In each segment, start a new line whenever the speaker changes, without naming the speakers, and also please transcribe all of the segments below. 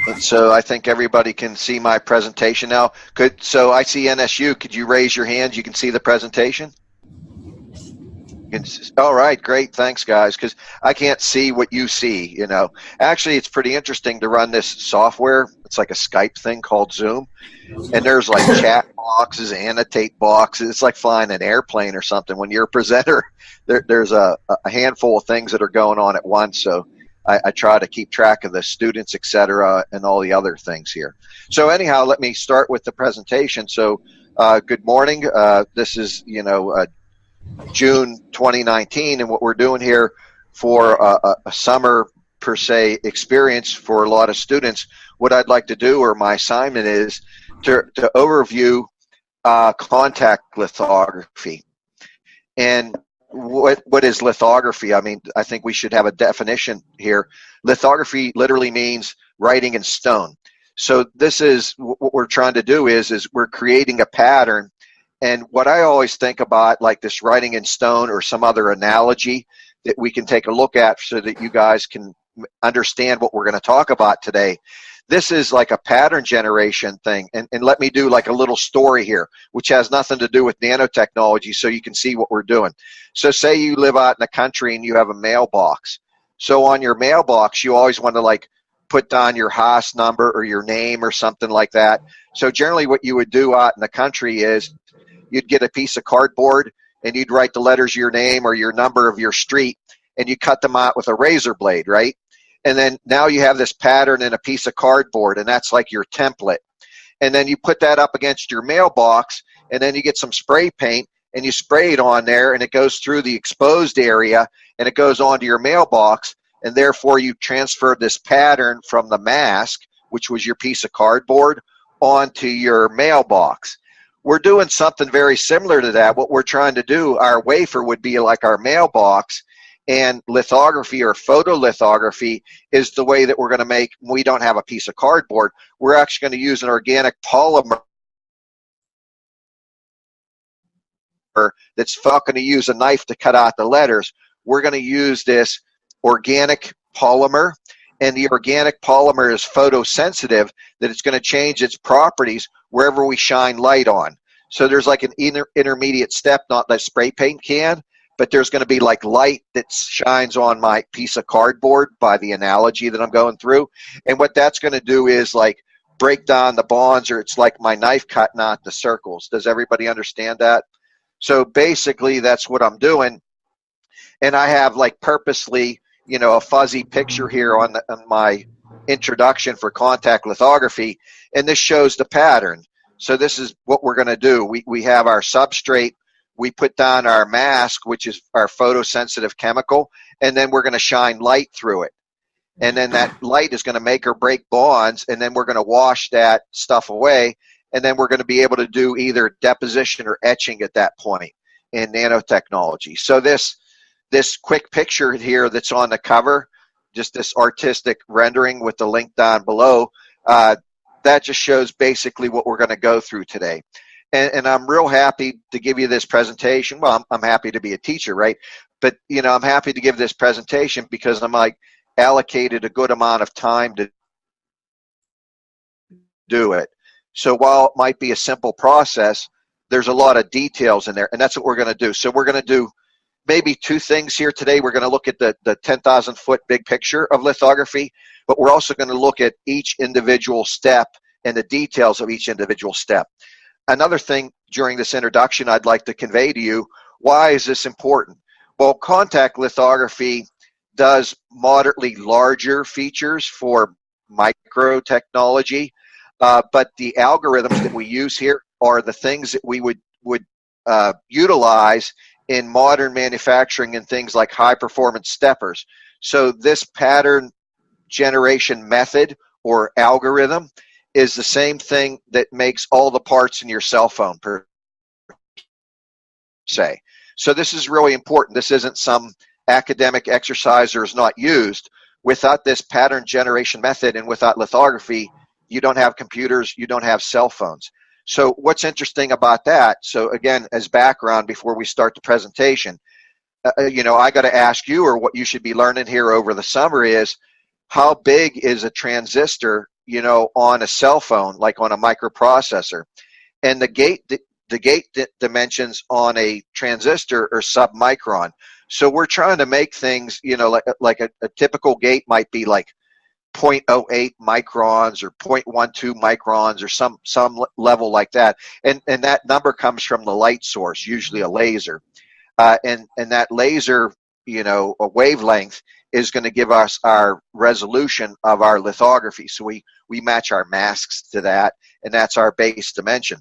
And so I think everybody can see my presentation now. So I see NSU. Could you raise your hands? You can see the presentation? All right, great. Thanks, guys, because I can't see what you see, you know. Actually, it's pretty interesting to run this software. It's like a Skype thing called Zoom. And there's like chat boxes, annotate boxes. It's like flying an airplane or something. When you're a presenter, there's a handful of things that are going on at once. So I try to keep track of the students, et cetera, and all the other things here. So anyhow, let me start with the presentation. So good morning. This is, you know, June 2019, and what we're doing here for a summer per se experience for a lot of students, what I'd like to do, or my assignment is to overview contact lithography. And what is lithography? I mean, I think we should have a definition here. Lithography literally means writing in stone. So this is what we're trying to do is we're creating a pattern. And what I always think about, like this writing in stone or some other analogy that we can take a look at so that you guys can understand what we're going to talk about today. This is like a pattern generation thing. And let me do like a little story here, which has nothing to do with nanotechnology, so you can see what we're doing. So say you live out in the country and you have a mailbox. So on your mailbox, you always want to like put down your house number or your name or something like that. So generally what you would do out in the country is you'd get a piece of cardboard and you'd write the letters of your name or your number of your street, and you cut them out with a razor blade, right? And then now you have this pattern in a piece of cardboard, and that's like your template. And then you put that up against your mailbox, and then you get some spray paint and you spray it on there, and it goes through the exposed area and it goes onto your mailbox, and therefore you transfer this pattern from the mask, which was your piece of cardboard, onto your mailbox. We're doing something very similar to that. What we're trying to do, our wafer would be like our mailbox, and lithography or photolithography is the way that we're going to make, we don't have a piece of cardboard. We're actually going to use an organic polymer that's not going to use a knife to cut out the letters. We're going to use this organic polymer, and the organic polymer is photosensitive, that it's going to change its properties wherever we shine light on. So there's like an intermediate step, not that spray paint can, but there's going to be like light that shines on my piece of cardboard by the analogy that I'm going through. And what that's going to do is like break down the bonds, or it's like my knife cutting out the circles. Does everybody understand that? So basically that's what I'm doing. And I have like purposely, you know, a fuzzy picture here on my introduction for contact lithography, and this shows the pattern. So this is what we're going to do. We have our substrate, we put down our mask, which is our photosensitive chemical, and then we're going to shine light through it. And then that light is going to make or break bonds, and then we're going to wash that stuff away, and then we're going to be able to do either deposition or etching at that point in nanotechnology. So this quick picture here that's on the cover, just this artistic rendering with the link down below, that just shows basically what we're going to go through today. And I'm real happy to give you this presentation. Well, I'm happy to be a teacher, right? But, you know, I'm happy to give this presentation because I'm like allocated a good amount of time to do it. So while it might be a simple process, there's a lot of details in there, and that's what we're going to do. So we're going to do maybe two things here today. We're going to look at the 10,000-foot big picture of lithography, but we're also going to look at each individual step and the details of each individual step. Another thing during this introduction I'd like to convey to you, why is this important? Well, contact lithography does moderately larger features for micro technology, but the algorithms that we use here are the things that we would utilize in modern manufacturing and things like high performance steppers. So this pattern generation method or algorithm is the same thing that makes all the parts in your cell phone per se. So this is really important. This isn't some academic exercise or is not used. Without this pattern generation method and without lithography, you don't have computers, you don't have cell phones. So what's interesting about that, so again, as background before we start the presentation, you know, I got to ask you, or what you should be learning here over the summer is, how big is a transistor you know, on a cell phone, like on a microprocessor. And the gate dimensions on a transistor are submicron. So we're trying to make things, you know, like a typical gate might be like 0.08 microns or 0.12 microns or some level like that. And that number comes from the light source, usually a laser. And that laser, you know, a wavelength is going to give us our resolution of our lithography. So we match our masks to that, and that's our base dimension.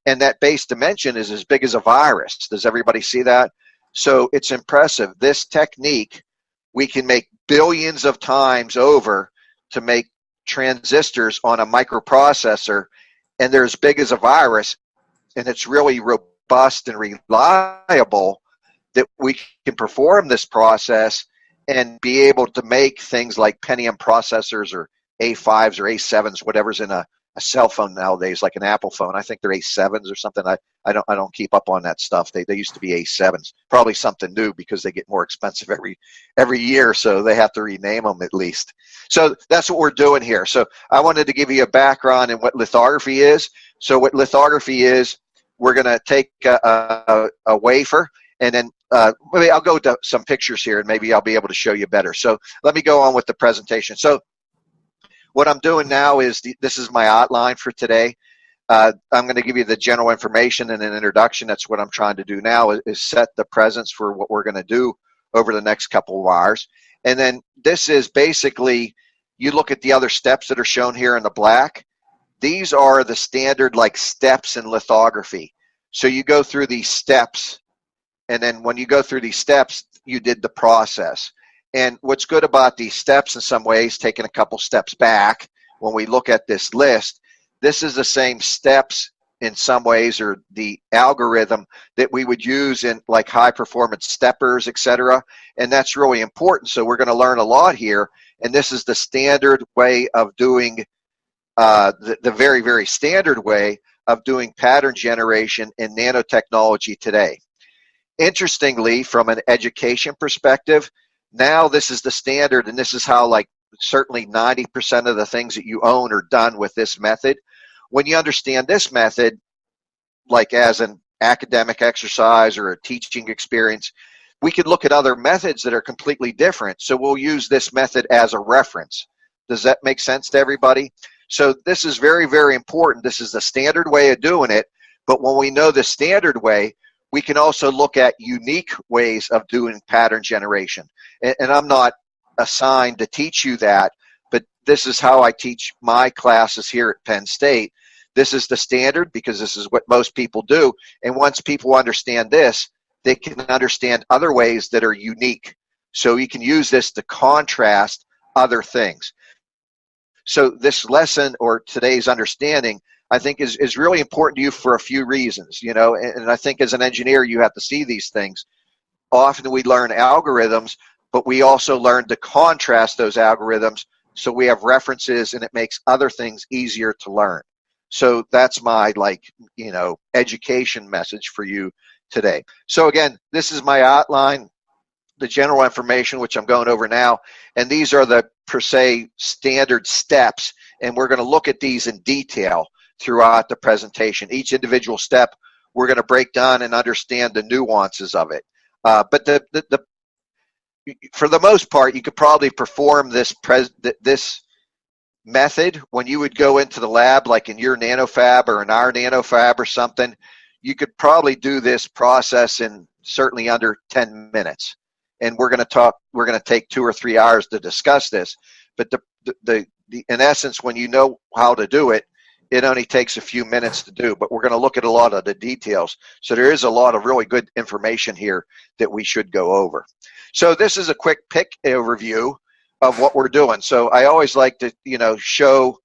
And that base dimension is as big as a virus. Does everybody see that? So it's impressive. This technique, we can make billions of times over to make transistors on a microprocessor, and they're as big as a virus, and it's really robust and reliable that we can perform this process and be able to make things like Pentium processors or A5s or A7s, whatever's in a cell phone nowadays, like an Apple phone. I think they're A7s or something. I don't keep up on that stuff. They used to be A7s. Probably something new because they get more expensive every year, so they have to rename them at least. So that's what we're doing here. So I wanted to give you a background in what lithography is. So what lithography is, we're going to take a wafer, and then maybe I'll go to some pictures here, and maybe I'll be able to show you better. So let me go on with the presentation. So what I'm doing now is, this is my outline for today. I'm going to give you the general information and an introduction. That's what I'm trying to do now, is set the presence for what we're going to do over the next couple of hours. And then this is basically, you look at the other steps that are shown here in the black. These are the standard like steps in lithography. So you go through these steps, and then when you go through these steps, you did the process. And what's good about these steps in some ways, taking a couple steps back, when we look at this list, this is the same steps in some ways, or the algorithm that we would use in like high performance steppers, etc. And that's really important. So we're going to learn a lot here. And this is the standard way of doing, the very, very standard way of doing pattern generation in nanotechnology today. Interestingly, from an education perspective, now this is the standard, and this is how like certainly 90% of the things that you own are done with this method. When you understand this method, like as an academic exercise or a teaching experience, we could look at other methods that are completely different. So we'll use this method as a reference. Does that make sense to everybody? So this is very, very important. This is the standard way of doing it. But when we know the standard way, we can also look at unique ways of doing pattern generation. And I'm not assigned to teach you that, but this is how I teach my classes here at Penn State. This is the standard because this is what most people do. And once people understand this, they can understand other ways that are unique. So you can use this to contrast other things. So this lesson, or today's understanding, I think is really important to you for a few reasons, you know, and I think as an engineer, you have to see these things. Often we learn algorithms, but we also learn to contrast those algorithms so we have references, and it makes other things easier to learn. So that's my, like, you know, education message for you today. So again, this is my outline, the general information, which I'm going over now, and these are the per se standard steps, and we're going to look at these in detail throughout the presentation. Each individual step we're going to break down and understand the nuances of it. But for the most part, you could probably perform this method when you would go into the lab, like in your nanofab or in our nanofab or something. You could probably do this process in certainly under 10 minutes. And we're going to take 2 or 3 hours to discuss this. But in essence, when you know how to do it, it only takes a few minutes to do, but we're going to look at a lot of the details. So there is a lot of really good information here that we should go over. So this is a quick pick overview of what we're doing. So I always like to, you know, show,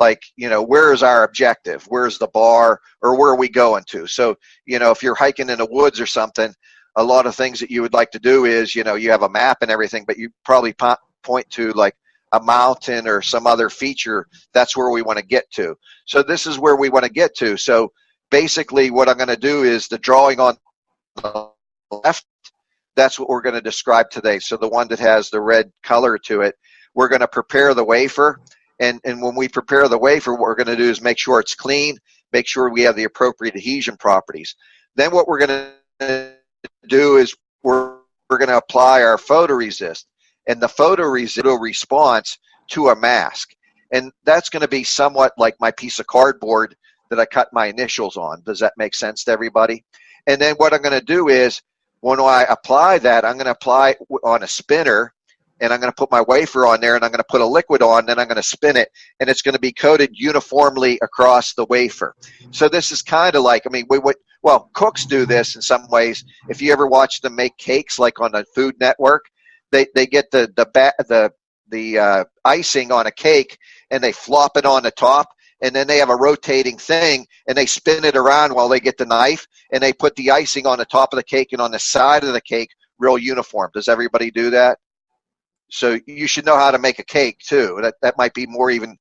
like, you know, where is our objective? Where's the bar, or where are we going to? So, you know, if you're hiking in the woods or something, a lot of things that you would like to do is, you know, you have a map and everything, but you probably point to like a mountain or some other feature. That's where we want to get to. So this is where we want to get to. So basically what I'm going to do is the drawing on the left, that's what we're going to describe today. So the one that has the red color to it, we're going to prepare the wafer, And when we prepare the wafer, what we're going to do is make sure it's clean, make sure we have the appropriate adhesion properties. Then what we're going to do is we're going to apply our photoresist, and the photoresist response to a mask. And that's going to be somewhat like my piece of cardboard that I cut my initials on. Does that make sense to everybody? And then what I'm going to do is, when I apply that, I'm going to apply on a spinner, and I'm going to put my wafer on there, and I'm going to put a liquid on, then I'm going to spin it, and it's going to be coated uniformly across the wafer. So this is kind of like, I mean, well, cooks do this in some ways. If you ever watch them make cakes, like on the Food Network, they get the icing on a cake, and they flop it on the top, and then they have a rotating thing, and they spin it around while they get the knife, and they put the icing on the top of the cake and on the side of the cake real uniform. Does everybody do that? So you should know how to make a cake too. That might be more even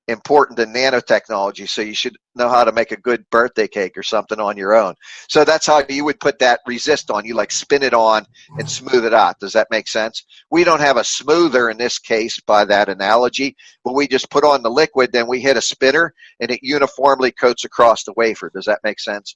important than nanotechnology. So you should know how to make a good birthday cake or something on your own. So that's how you would put that resist on. You like spin it on and smooth it out. Does that make sense? We don't have a smoother in this case by that analogy, but we just put on the liquid, then we hit a spinner, and it uniformly coats across the wafer. Does that make sense?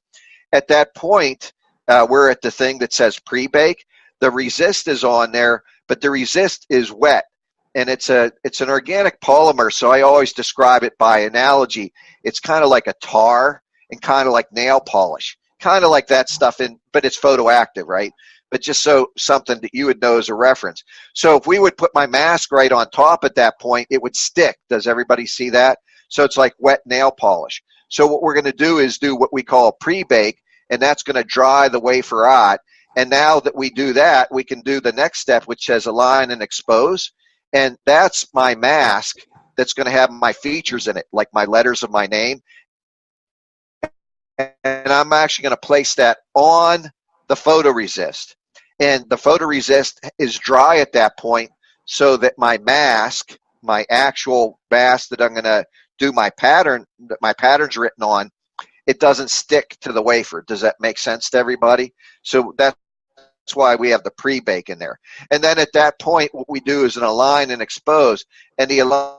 At that point, we're at the thing that says pre-bake. The resist is on there, but the resist is wet. And it's an organic polymer, so I always describe it by analogy. It's kind of like a tar and kind of like nail polish, kind of like that stuff, but it's photoactive, right? But just so something that you would know as a reference. So if we would put my mask right on top at that point, it would stick. Does everybody see that? So it's like wet nail polish. So what we're going to do is do what we call pre-bake, and that's going to dry the wafer out. And now that we do that, we can do the next step, which says align and expose. And that's my mask that's going to have my features in it, like my letters of my name. And I'm actually going to place that on the photoresist. And the photoresist is dry at that point, so that my mask, my actual mask that I'm going to do my pattern, that my pattern's written on, it doesn't stick to the wafer. Does that make sense to everybody? So that's why we have the pre-bake in there. And then at that point, what we do is an align and expose. And the align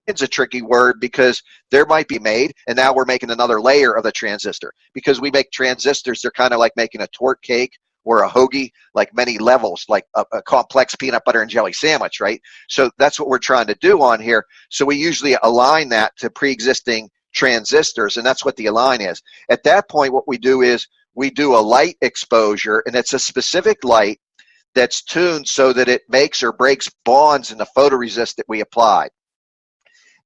is a tricky word because there might be made, and now we're making another layer of the transistor. Because we make transistors, they're kind of like making a torte cake or a hoagie, like many levels, like a complex peanut butter and jelly sandwich, right? So that's what we're trying to do on here. So we usually align that to pre-existing transistors, and that's what the align is. At that point, what we do is we do a light exposure, and it's a specific light that's tuned so that it makes or breaks bonds in the photoresist that we applied.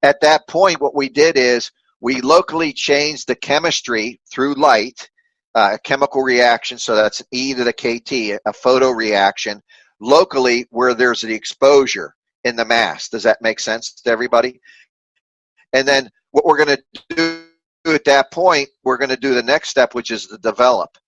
At that point, what we did is we locally changed the chemistry through light, a chemical reaction, so that's an E to the KT, a photo reaction, locally where there's the exposure in the mask. Does that make sense to everybody? And then what we're going to do at that point, we're going to do the next step, which is the develop.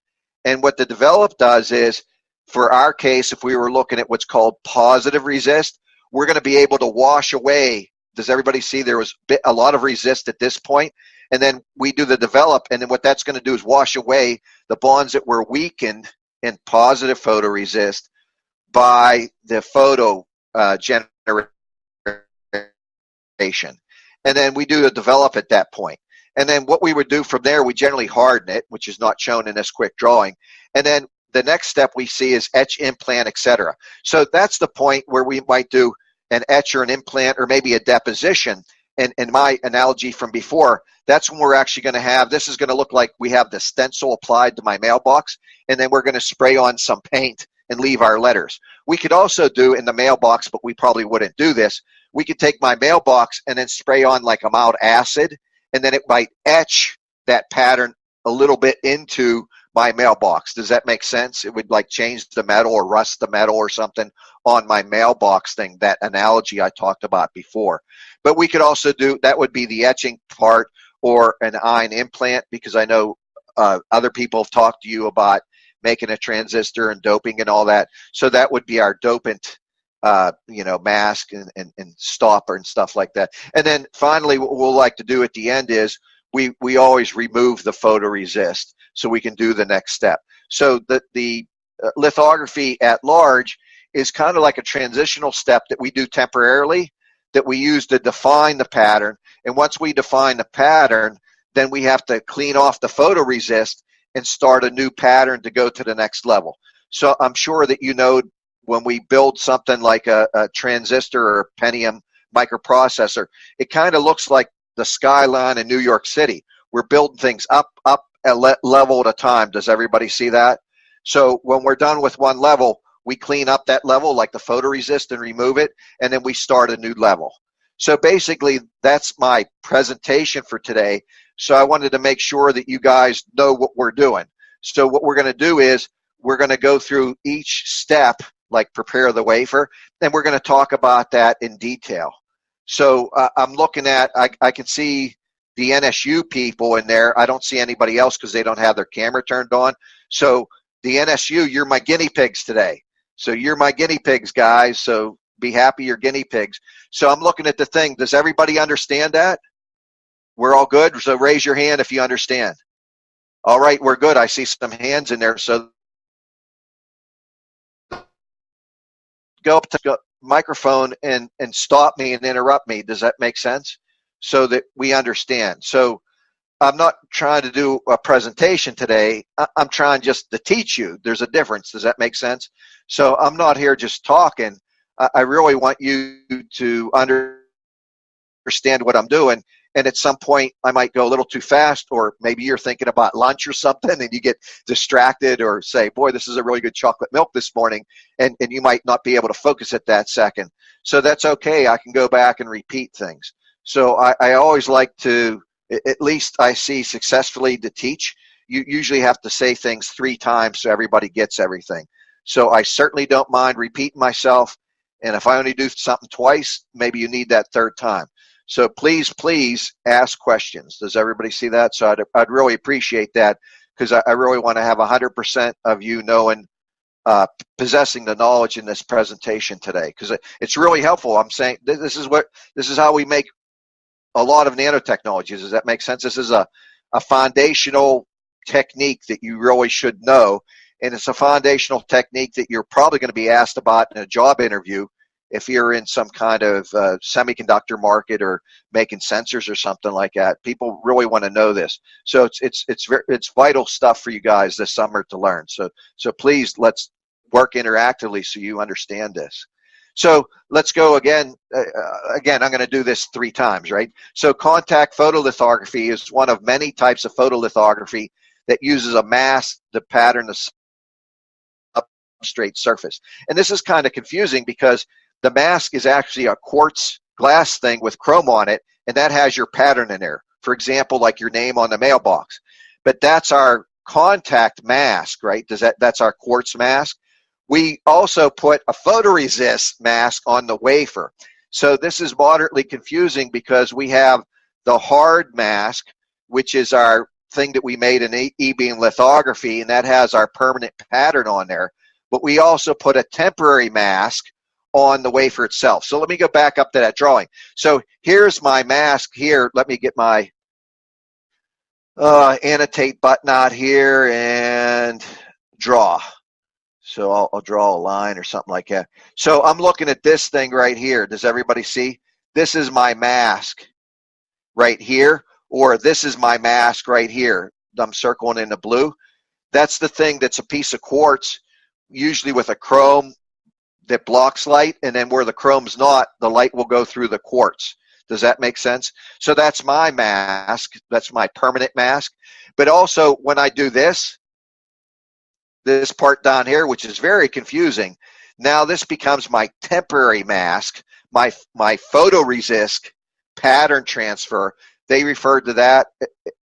And what the develop does is, for our case, if we were looking at what's called positive resist, we're going to be able to wash away. Does everybody see there was a lot of resist at this point? And then we do the develop, and then what that's going to do is wash away the bonds that were weakened in positive photoresist by the photo generation. And then we do the develop at that point. And then what we would do from there, we generally harden it, which is not shown in this quick drawing. And then the next step we see is etch, implant, etc. So that's the point where we might do an etch or an implant or maybe a deposition. And in my analogy from before, that's when we're actually going to have, this is going to look like we have the stencil applied to my mailbox, and then we're going to spray on some paint and leave our letters. We could also do in the mailbox, but we probably wouldn't do this. We could take my mailbox and then spray on like a mild acid, and then it might etch that pattern a little bit into my mailbox. Does that make sense? It would like change the metal or rust the metal or something on my mailbox thing, that analogy I talked about before. But we could also do, that would be the etching part, or an ion implant, because I know other people have talked to you about making a transistor and doping and all that. So that would be our dopant mask and stopper and stuff like that. And then finally, what we'll like to do at the end is we always remove the photoresist so we can do the next step. So the lithography at large is kind of like a transitional step that we do temporarily that we use to define the pattern. And once we define the pattern, then we have to clean off the photoresist and start a new pattern to go to the next level. So I'm sure that you know when we build something like a transistor or a Pentium microprocessor, it kind of looks like the skyline in New York City. We're building things up a level at a time. Does everybody see that? So when we're done with one level, we clean up that level like the photoresist and remove it, and then we start a new level. So basically, that's my presentation for today. So I wanted to make sure that you guys know what we're doing. So what we're going to do is we're going to go through each step, like prepare the wafer, and we're going to talk about that in detail. So I'm looking at, I can see the NSU people in there. I don't see anybody else because they don't have their camera turned on. So the NSU, you're my guinea pigs today. So you're my guinea pigs, guys. So be happy you're guinea pigs. So I'm looking at the thing. Does everybody understand that? We're all good? So raise your hand if you understand. All right, we're good. I see some hands in there. So go up to the microphone and stop me and interrupt me. Does that make sense? So that we understand. So I'm not trying to do a presentation today. I'm trying just to teach you. There's a difference. Does that make sense? So I'm not here just talking. I really want you to understand what I'm doing. And at some point, I might go a little too fast, or maybe you're thinking about lunch or something and you get distracted, or say, boy, this is a really good chocolate milk this morning, and you might not be able to focus at that second. So that's okay. I can go back and repeat things. So I always like to, at least I see successfully to teach, you usually have to say things 3 times so everybody gets everything. So I certainly don't mind repeating myself. And if I only do something twice, maybe you need that 3rd time. So please, please ask questions. Does everybody see that? So I'd really appreciate that, because I really want to have 100% of you knowing, possessing the knowledge in this presentation today, because it's really helpful. I'm saying this is how we make a lot of nanotechnologies. Does that make sense? This is a foundational technique that you really should know, and it's a foundational technique that you're probably going to be asked about in a job interview if you're in some kind of semiconductor market or making sensors or something like that. People really want to know this. So it's vital stuff for you guys this summer to learn. So please, let's work interactively so you understand this. So let's go again. Again, I'm going to do this 3 times, right? So contact photolithography is one of many types of photolithography that uses a mask to pattern the substrate surface. And this is kind of confusing because the mask is actually a quartz glass thing with chrome on it, and that has your pattern in there. For example, like your name on the mailbox. But that's our contact mask, right? That's our quartz mask. We also put a photoresist mask on the wafer. So this is moderately confusing because we have the hard mask, which is our thing that we made in e-beam lithography, and that has our permanent pattern on there. But we also put a temporary mask on the wafer itself. So let me go back up to that drawing. So here's my mask here. Let me get my annotate button out here and draw. So I'll draw a line or something like that. So I'm looking at this thing right here. Does everybody see? This is my mask right here, or this is my mask right here. I'm circling in the blue. That's the thing that's a piece of quartz, usually with a chrome that blocks light, and then where the chrome's not, the light will go through the quartz. Does that make sense? So that's my mask. That's my permanent mask. But also when I do this part down here, which is very confusing, now this becomes my temporary mask, my photoresist pattern transfer. They refer to that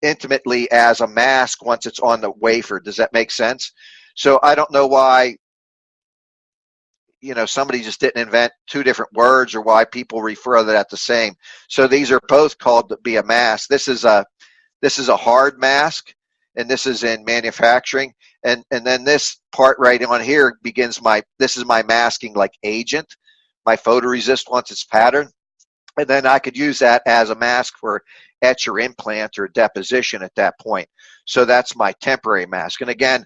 intimately as a mask once it's on the wafer. Does that make sense? So I don't know why, somebody just didn't invent 2 different words, or why people refer to that the same. So these are both called to be a mask. This is a hard mask, and this is in manufacturing. And then this part right on here begins this is my masking like agent, my photoresist once it's patterned. And then I could use that as a mask for etch or implant or deposition at that point. So that's my temporary mask. And again,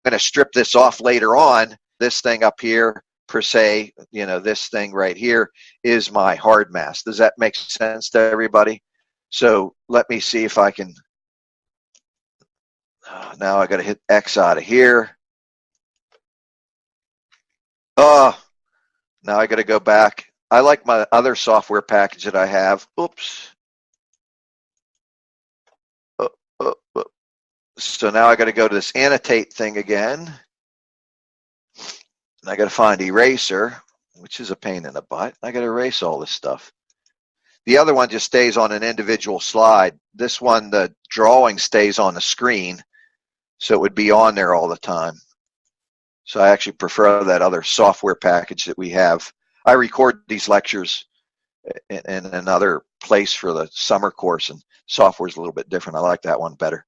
going to strip this off later on. This thing up here, per se, you know, this thing right here is my hard mask. Does that make sense to everybody? So let me see if I can. Now I got to hit X out of here. Oh, now I got to go back. I like my other software package that I have. Oops. So now I got to go to this annotate thing again. And I got to find eraser, which is a pain in the butt. I got to erase all this stuff. The other one just stays on an individual slide. This one, the drawing stays on the screen, so it would be on there all the time. So I actually prefer that other software package that we have. I record these lectures in another place for the summer course, and software is a little bit different. I like that one better.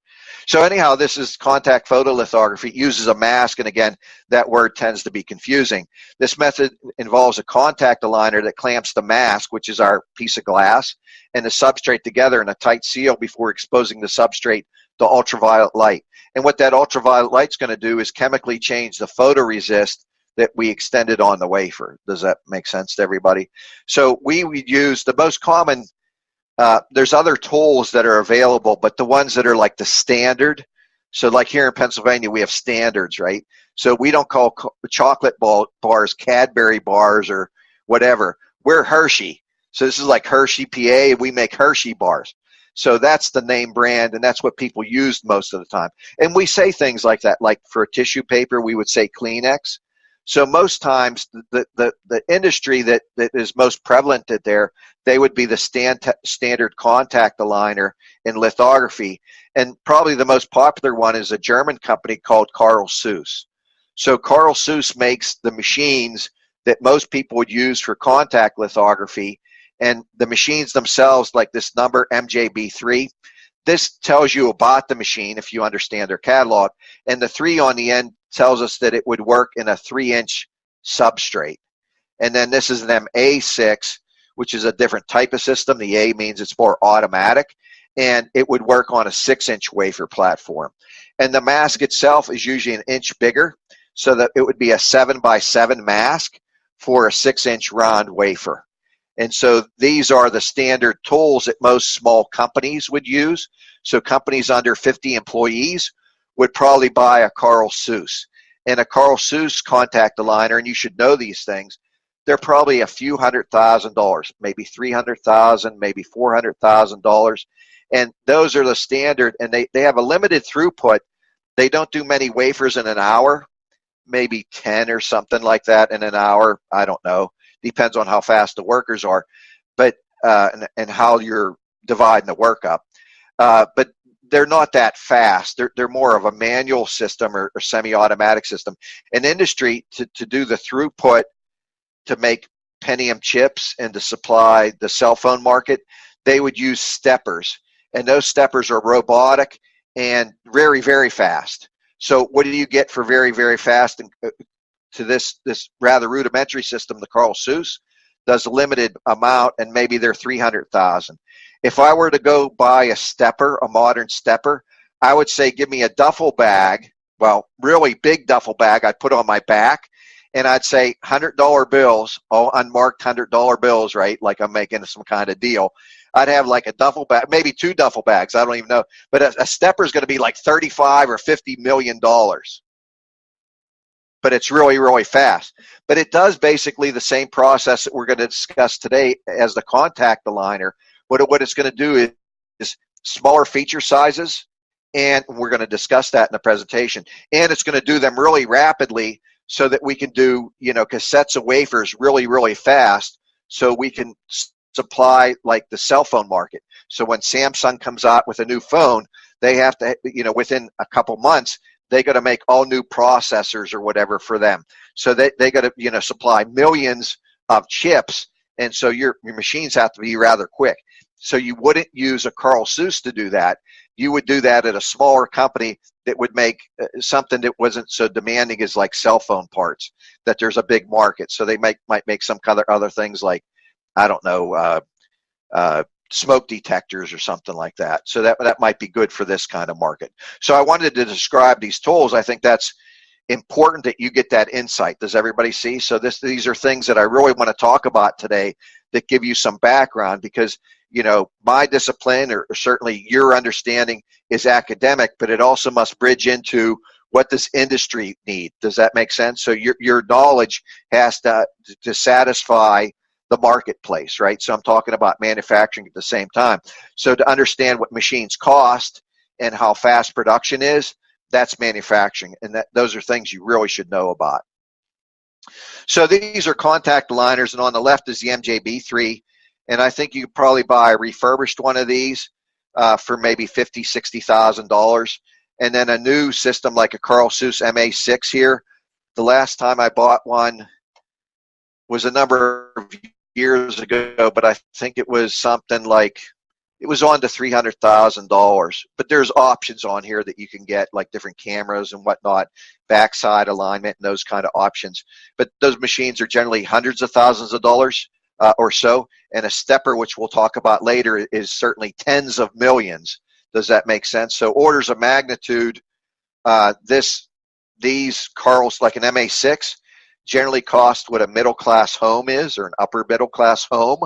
So anyhow, this is contact photolithography. It uses a mask, and again, that word tends to be confusing. This method involves a contact aligner that clamps the mask, which is our piece of glass, and the substrate together in a tight seal before exposing the substrate to ultraviolet light. And what that ultraviolet light's going to do is chemically change the photoresist that we extended on the wafer. Does that make sense to everybody? So we would use the most common. There's other tools that are available, but the ones that are like the standard. So like here in Pennsylvania, we have standards, right? So we don't call chocolate bars Cadbury bars or whatever. We're Hershey. So this is like Hershey, PA. We make Hershey bars. So that's the name brand, and that's what people used most of the time. And we say things like that, like for tissue paper, we would say Kleenex. So most times, the industry that is most prevalent there, they would be the standard contact aligner in lithography. And probably the most popular one is a German company called Carl Zeiss. So Carl Zeiss makes the machines that most people would use for contact lithography. And the machines themselves, like this number MJB3, this tells you about the machine if you understand their catalog. And the 3 on the end tells us that it would work in a 3-inch substrate. And then this is an A6, which is a different type of system. The A means it's more automatic, and it would work on a 6-inch wafer platform. And the mask itself is usually an inch bigger, so that it would be a 7x7 mask for a 6-inch round wafer. And so these are the standard tools that most small companies would use. So companies under 50 employees would probably buy a Carl Zeiss. And a Carl Zeiss contact aligner, and you should know these things, they're probably a few $100,000, maybe $300,000, maybe $400,000. And those are the standard, and they have a limited throughput. They don't do many wafers in an hour, maybe 10 or something like that in an hour. I don't know. Depends on how fast the workers are, but and how you're dividing the work up. But they're not that fast. They're more of a manual system or semi-automatic system. An industry to do the throughput to make Pentium chips and to supply the cell phone market, they would use steppers. And those steppers are robotic and very, very fast. So what do you get for very, very fast? And to this rather rudimentary system, the Carl Zeiss does a limited amount, and maybe they're 300,000. If I were to go buy a stepper, a modern stepper, I would say give me a duffel bag, well, really big duffel bag I'd put on my back, and I'd say $100 bills, all unmarked $100 bills, right? Like I'm making some kind of deal. I'd have like a duffel bag, maybe 2 duffel bags, I don't even know. But a stepper is going to be like $35 or $50 million. But it's really, really fast. But it does basically the same process that we're going to discuss today as the contact aligner. What it's going to do is smaller feature sizes, and we're going to discuss that in the presentation. And it's going to do them really rapidly so that we can do, cassettes of wafers really, really fast, so we can supply like the cell phone market. So when Samsung comes out with a new phone, they have to, within a couple months, they got to make all new processors or whatever for them. So they got to, supply millions of chips. And so your machines have to be rather quick. So you wouldn't use a Carl Zeiss to do that. You would do that at a smaller company that would make something that wasn't so demanding as like cell phone parts, that there's a big market. So they might make some kind of other things like, I don't know, smoke detectors or something like that. So that might be good for this kind of market. So I wanted to describe these tools. I think that's important that you get that insight. Does everybody see? So these are things that I really want to talk about today that give you some background, because my discipline, or certainly your understanding, is academic, but it also must bridge into what does industry need. Does that make sense? So your knowledge has to satisfy the marketplace, right? So I'm talking about manufacturing at the same time. So to understand what machines cost and how fast production is, that's manufacturing, and those are things you really should know about. So these are contact aligners, and on the left is the MJB3, and I think you could probably buy a refurbished one of these for maybe $50,000, $60,000, and then a new system like a Carl Seuss MA6 here. The last time I bought one was a number of years ago, but I think it was something like, it was on to $300,000. But there's options on here that you can get, like different cameras and whatnot, backside alignment and those kind of options. But those machines are generally hundreds of thousands of dollars or so, and a stepper, which we'll talk about later, is certainly tens of millions. Does that make sense? So orders of magnitude, these Carls, like an MA6, generally cost what a middle-class home is, or an upper middle-class home.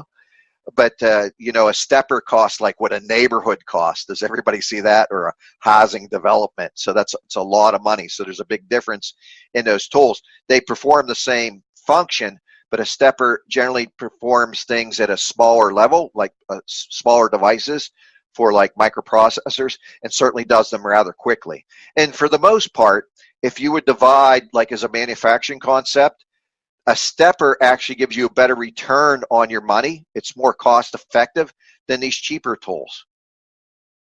But, a stepper costs like what a neighborhood costs. Does everybody see that? Or a housing development. So it's a lot of money. So there's a big difference in those tools. They perform the same function, but a stepper generally performs things at a smaller level, like smaller devices for like microprocessors, and certainly does them rather quickly. And for the most part, if you would divide, like as a manufacturing concept, a stepper actually gives you a better return on your money. It's more cost effective than these cheaper tools.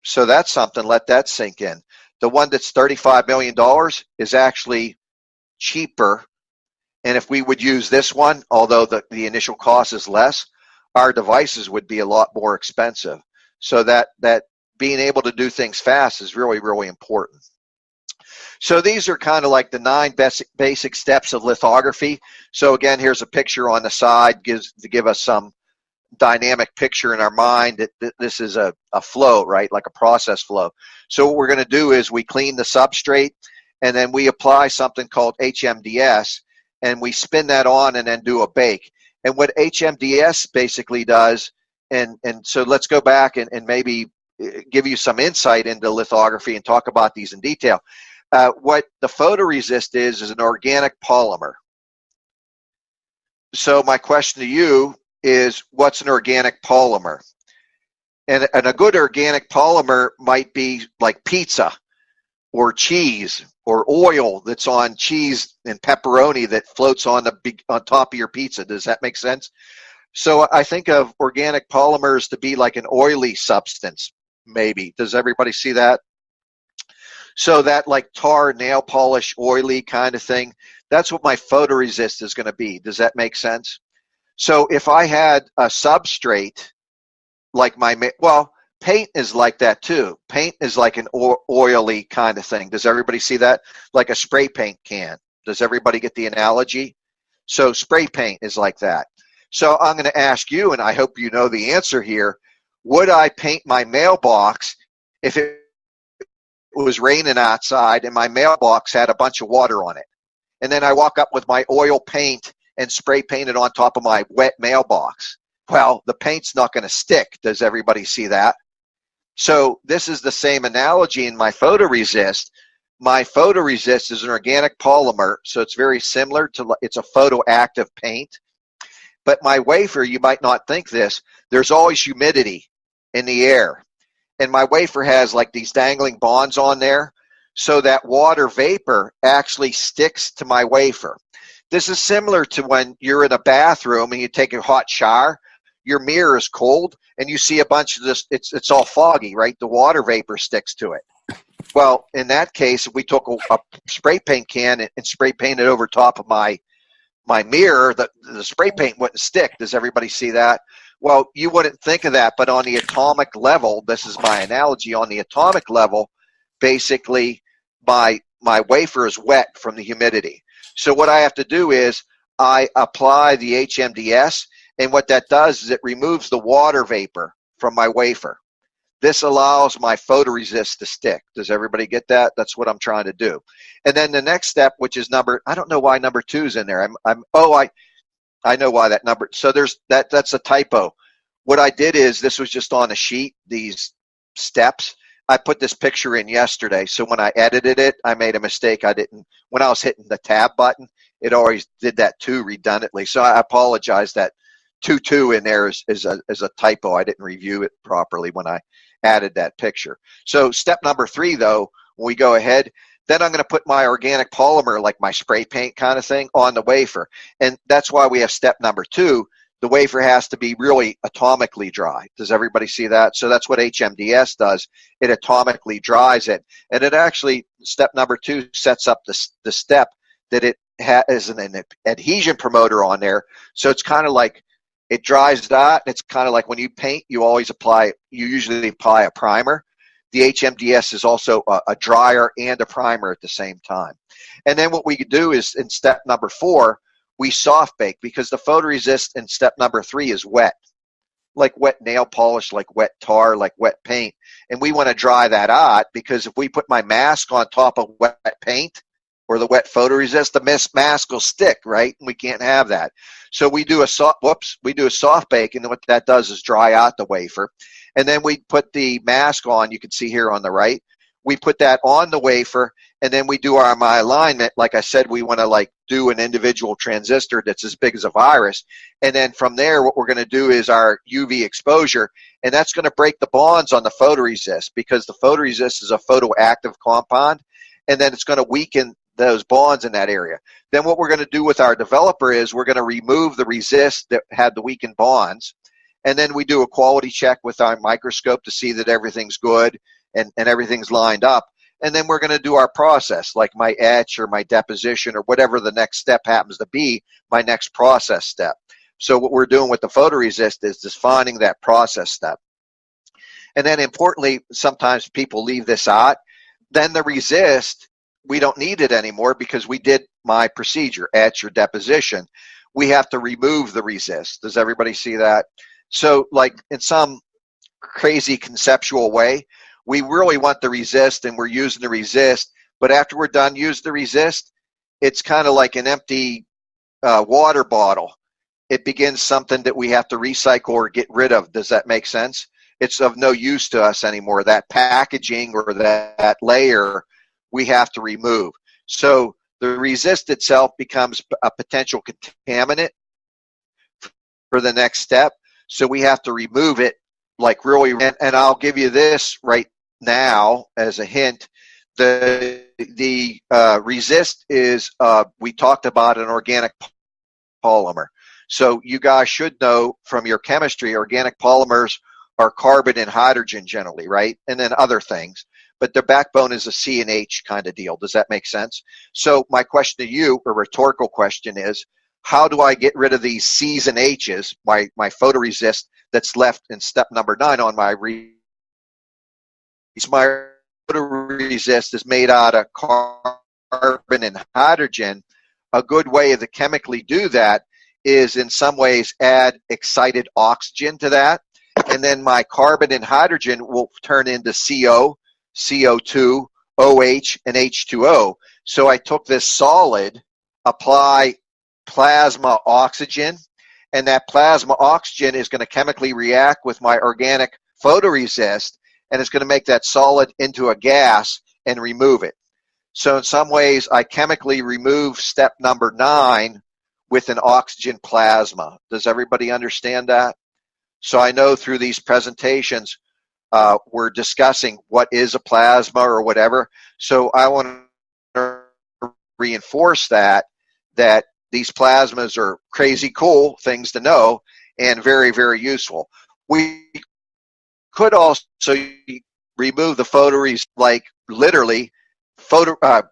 So that's something, let that sink in. The one that's $35 million is actually cheaper. And if we would use this one, although the initial cost is less, our devices would be a lot more expensive. So that being able to do things fast is really, really important. So these are kind of like the 9 basic steps of lithography. So again, here's a picture on the side to give us some dynamic picture in our mind that this is a flow, right? Like a process flow. So what we're going to do is we clean the substrate, and then we apply something called HMDS, and we spin that on and then do a bake. And what HMDS basically does, and so let's go back and maybe give you some insight into lithography and talk about these in detail. What the photoresist is an organic polymer. So my question to you is, what's an organic polymer? And a good organic polymer might be like pizza or cheese or oil that's on cheese and pepperoni that floats on top of your pizza. Does that make sense? So I think of organic polymers to be like an oily substance, maybe. Does everybody see that? So that like tar, nail polish, oily kind of thing, that's what my photoresist is going to be. Does that make sense? So if I had a substrate like paint is like that too. Paint is like an oily kind of thing. Does everybody see that? Like a spray paint can. Does everybody get the analogy? So spray paint is like that. So I'm going to ask you, and I hope you know the answer here, would I paint my mailbox if it was raining outside and my mailbox had a bunch of water on it? And then I walk up with my oil paint and spray paint it on top of my wet mailbox. Well, the paint's not going to stick. Does everybody see that? So this is the same analogy in my photoresist. My photoresist is an organic polymer, so it's very similar to, it's a photoactive paint. But my wafer, you might not think this, there's always humidity in the air. And my wafer has like these dangling bonds on there, so that water vapor actually sticks to my wafer. This is similar to when you're in a bathroom and you take a hot shower, your mirror is cold and you see a bunch of this, it's all foggy, right? The water vapor sticks to it. Well, in that case, if we took a spray paint can and spray painted over top of my mirror, the spray paint wouldn't stick. Does everybody see that? Well, you wouldn't think of that, but on the atomic level, this is my analogy, on the atomic level, basically my wafer is wet from the humidity. So what I have to do is I apply the HMDS, and what that does is it removes the water vapor from my wafer. This allows my photoresist to stick. Does everybody get that? That's what I'm trying to do. And then the next step, which is I don't know why number 2 is in there. I know why that number. So that's a typo. What I did is, this was just on a sheet, these steps. I put this picture in yesterday. So when I edited it, I made a mistake. When I was hitting the tab button, it always did that 2 redundantly. So I apologize. That 2 in there is a typo. I didn't review it properly when I added that picture. So step number 3, though, when we go ahead, then I'm going to put my organic polymer, like my spray paint kind of thing, on the wafer. And that's why we have step number 2. The wafer has to be really atomically dry. Does everybody see that? So that's what HMDS does. It atomically dries it. And it actually, step number 2 sets up the step that it has an adhesion promoter on there. So it's kind of like, it dries that. It's kind of like when you paint, you usually apply a primer. The HMDS is also a dryer and a primer at the same time. And then what we could do is, in step number 4, we soft bake, because the photoresist in step number 3 is wet, like wet nail polish, like wet tar, like wet paint. And we want to dry that out, because if we put my mask on top of wet paint or the wet photoresist, the mask will stick, right? And we can't have that. So we do a soft bake, and what that does is dry out the wafer. And then we put the mask on. You can see here on the right. We put that on the wafer, and then we do my alignment. Like I said, we want to do an individual transistor that's as big as a virus. And then from there, what we're going to do is our UV exposure, and that's going to break the bonds on the photoresist, because the photoresist is a photoactive compound, and then it's going to weaken those bonds in that area. Then what we're going to do with our developer is we're going to remove the resist that had the weakened bonds, and then we do a quality check with our microscope to see that everything's good and everything's lined up. And then we're going to do our process, like my etch or my deposition or whatever the next step happens to be, my next process step. So what we're doing with the photoresist is defining that process step. And then importantly, sometimes people leave this out. Then the resist, we don't need it anymore, because we did my procedure, etch or deposition. We have to remove the resist. Does everybody see that? So in some crazy conceptual way, we really want the resist, and we're using the resist, but after we're done using the resist, it's kind of like an empty water bottle. It begins something that we have to recycle or get rid of. Does that make sense? It's of no use to us anymore. That packaging or that layer, we have to remove. So the resist itself becomes a potential contaminant for the next step. So we have to remove it, really. And I'll give you this right now as a hint. The resist is, we talked about an organic polymer. So you guys should know from your chemistry, organic polymers are carbon and hydrogen generally, right? And then other things. But their backbone is a C and H kind of deal. Does that make sense? So my question to you, a rhetorical question, is, how do I get rid of these C's and H's, my photoresist that's left in step number 9 on my my photoresist is made out of carbon and hydrogen. A good way to chemically do that is, in some ways, add excited oxygen to that. And then my carbon and hydrogen will turn into CO, CO2, OH, and H2O. So I took this solid, apply plasma oxygen, and that plasma oxygen is going to chemically react with my organic photoresist, and it's going to make that solid into a gas and remove it. So in some ways, I chemically remove step number 9 with an oxygen plasma. Does everybody understand that? So I know through these presentations, we're discussing what is a plasma or whatever. So I want to reinforce that these plasmas are crazy cool things to know and very, very useful. We could also remove the photoresist, literally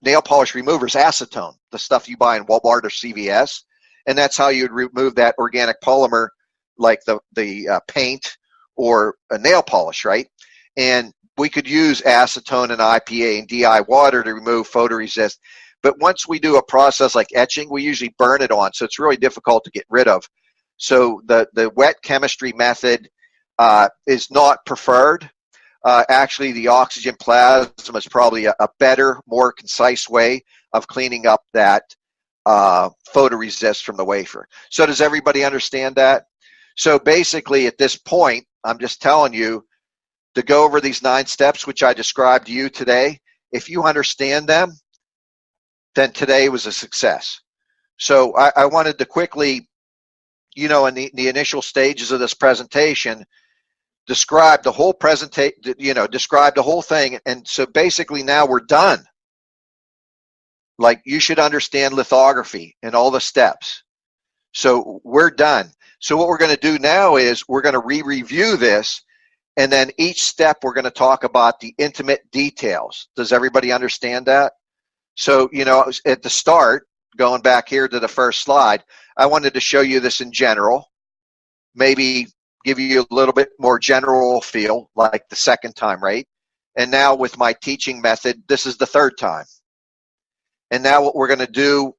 nail polish removers, acetone, the stuff you buy in Walmart or CVS, and that's how you'd remove that organic polymer, like the paint or a nail polish, right? And we could use acetone and IPA and DI water to remove photoresist. But once we do a process like etching, we usually burn it on, so it's really difficult to get rid of. So the wet chemistry method is not preferred. Actually, the oxygen plasma is probably a better, more concise way of cleaning up that photoresist from the wafer. So does everybody understand that? So basically, at this point, I'm just telling you to go over these 9 steps, which I described to you today. If you understand them, then today was a success. So I wanted to quickly, in the initial stages of this presentation, describe the whole describe the whole thing. And so basically now we're done. Like, you should understand lithography and all the steps. So we're done. So what we're going to do now is we're going to review this, and then each step we're going to talk about the intimate details. Does everybody understand that? So, at the start, going back here to the first slide, I wanted to show you this in general, maybe give you a little bit more general feel, like the second time, right? And now with my teaching method, this is the third time. And now what we're going to do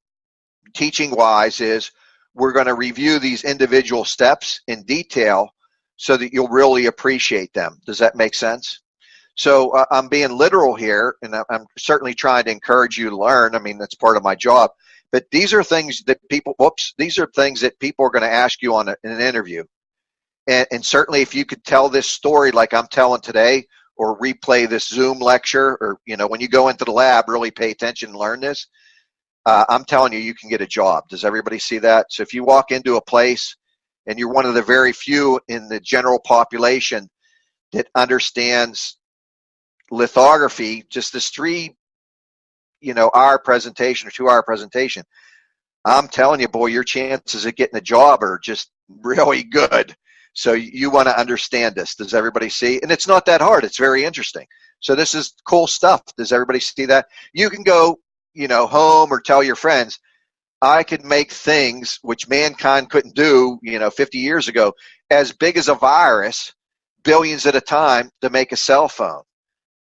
teaching-wise is we're going to review these individual steps in detail so that you'll really appreciate them. Does that make sense? So I'm being literal here, and I'm certainly trying to encourage you to learn. I mean, that's part of my job. But these are things that people are going to ask you in an interview. And certainly if you could tell this story like I'm telling today, or replay this Zoom lecture, or, when you go into the lab, really pay attention and learn this, I'm telling you, you can get a job. Does everybody see that? So if you walk into a place and you're one of the very few in the general population that understands lithography, just this 3-hour presentation or 2-hour presentation, I'm telling you, boy, your chances of getting a job are just really good. So you want to understand this. Does everybody see? And it's not that hard. It's very interesting. So this is cool stuff. Does everybody see that? You can go, home or tell your friends, I could make things which mankind couldn't do, 50 years ago, as big as a virus, billions at a time, to make a cell phone.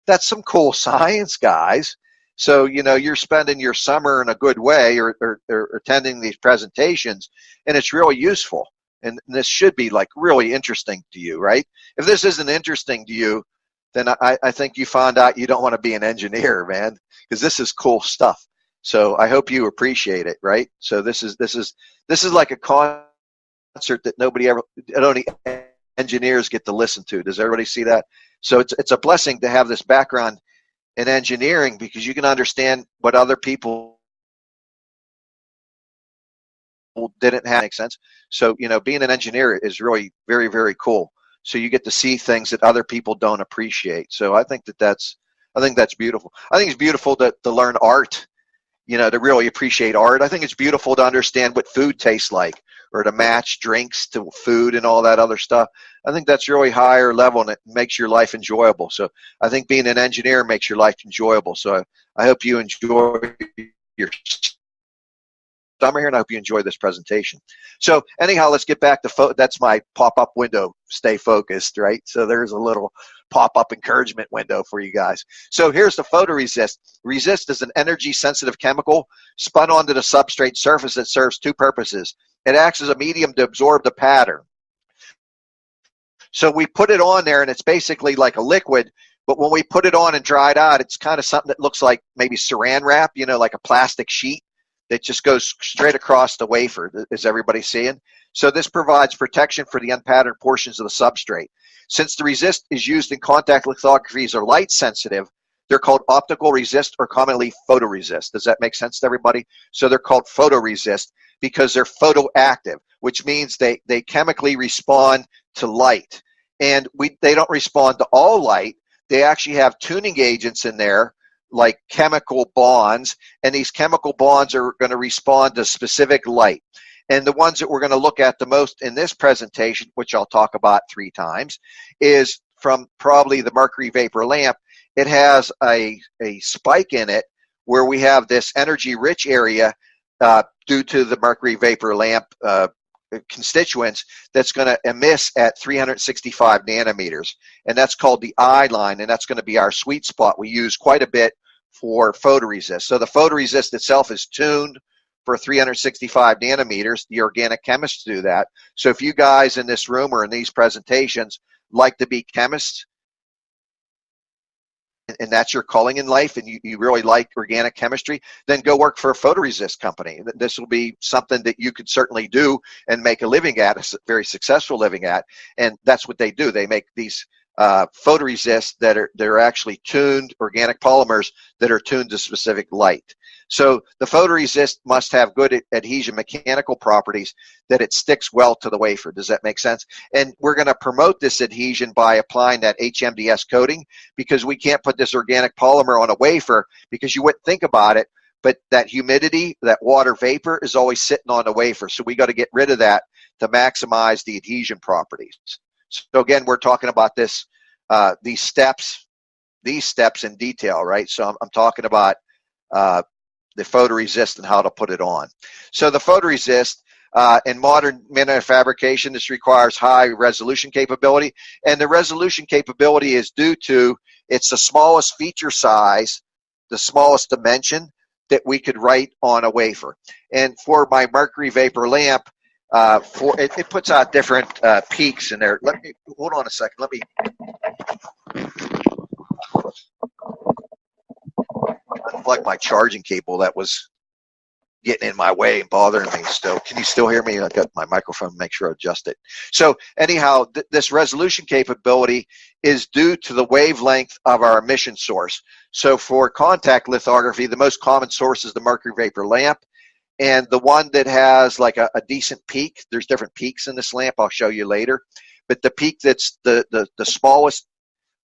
That's some cool science, guys. So, you're spending your summer in a good way, or attending these presentations, and it's really useful. And this should be like really interesting to you, right? If this isn't interesting to you, then I think you found out you don't want to be an engineer, man, because this is cool stuff. So I hope you appreciate it, right? So this is like a concert that only engineers get to listen to. Does everybody see that? So it's a blessing to have this background in engineering, because you can understand what other people didn't have. Make sense? So, being an engineer is really very, very cool. So you get to see things that other people don't appreciate. So I think that's beautiful. I think it's beautiful to learn art, to really appreciate art. I think it's beautiful to understand what food tastes like, or to match drinks to food and all that other stuff. I think that's really higher level, and it makes your life enjoyable. So I think being an engineer makes your life enjoyable. So I hope you enjoy your summer here, and I hope you enjoy this presentation. So anyhow, let's get back to that's my pop-up window. Stay focused, right? So there's a little pop-up encouragement window for you guys. So here's the photoresist. Resist is an energy-sensitive chemical spun onto the substrate surface that serves 2 purposes. It acts as a medium to absorb the pattern. So we put it on there, and it's basically like a liquid, but when we put it on and dry it out, it's kind of something that looks like maybe saran wrap, like a plastic sheet that just goes straight across the wafer. Is everybody seeing? So this provides protection for the unpatterned portions of the substrate. Since the resist is used in contact lithographies are light sensitive, they're called optical resist, or commonly photoresist. Does that make sense to everybody? So they're called photoresist because they're photoactive, which means they chemically respond to light. And they don't respond to all light. They actually have tuning agents in there, like chemical bonds, and these chemical bonds are going to respond to specific light. And the ones that we're going to look at the most in this presentation, which I'll talk about 3 times, is from probably the mercury vapor lamp. It has a spike in it where we have this energy-rich area due to the mercury vapor lamp constituents that's going to emit at 365 nanometers. And that's called the I line, and that's going to be our sweet spot. We use quite a bit for photoresist. So the photoresist itself is tuned for 365 nanometers. The organic chemists do that. So if you guys in this room or in these presentations like to be chemists, and that's your calling in life, and you really like organic chemistry, then go work for a photoresist company. This will be something that you could certainly do and make a living at, a very successful living at. And that's what they do. They make these photoresists that are actually tuned, organic polymers that are tuned to specific light. So the photoresist must have good adhesion mechanical properties, that it sticks well to the wafer. Does that make sense? And we're going to promote this adhesion by applying that HMDS coating, because we can't put this organic polymer on a wafer, because you wouldn't think about it, but that humidity, that water vapor is always sitting on the wafer. So we got to get rid of that to maximize the adhesion properties. So again, we're talking about this, these steps in detail, right? So I'm talking about the photoresist and how to put it on. So the photoresist, in modern fabrication, this requires high resolution capability, and the resolution capability is due to it's the smallest feature size, the smallest dimension that we could write on a wafer. And for my mercury vapor lamp, it puts out different peaks in there. Let me hold on a second. Let me unplug my charging cable that was getting in my way and bothering me. So can you still hear me? I got my microphone, make sure I adjust it. So anyhow, this resolution capability is due to the wavelength of our emission source. So for contact lithography, the most common source is the mercury vapor lamp. And the one that has like a decent peak, there's different peaks in this lamp, I'll show you later. But the peak that's the smallest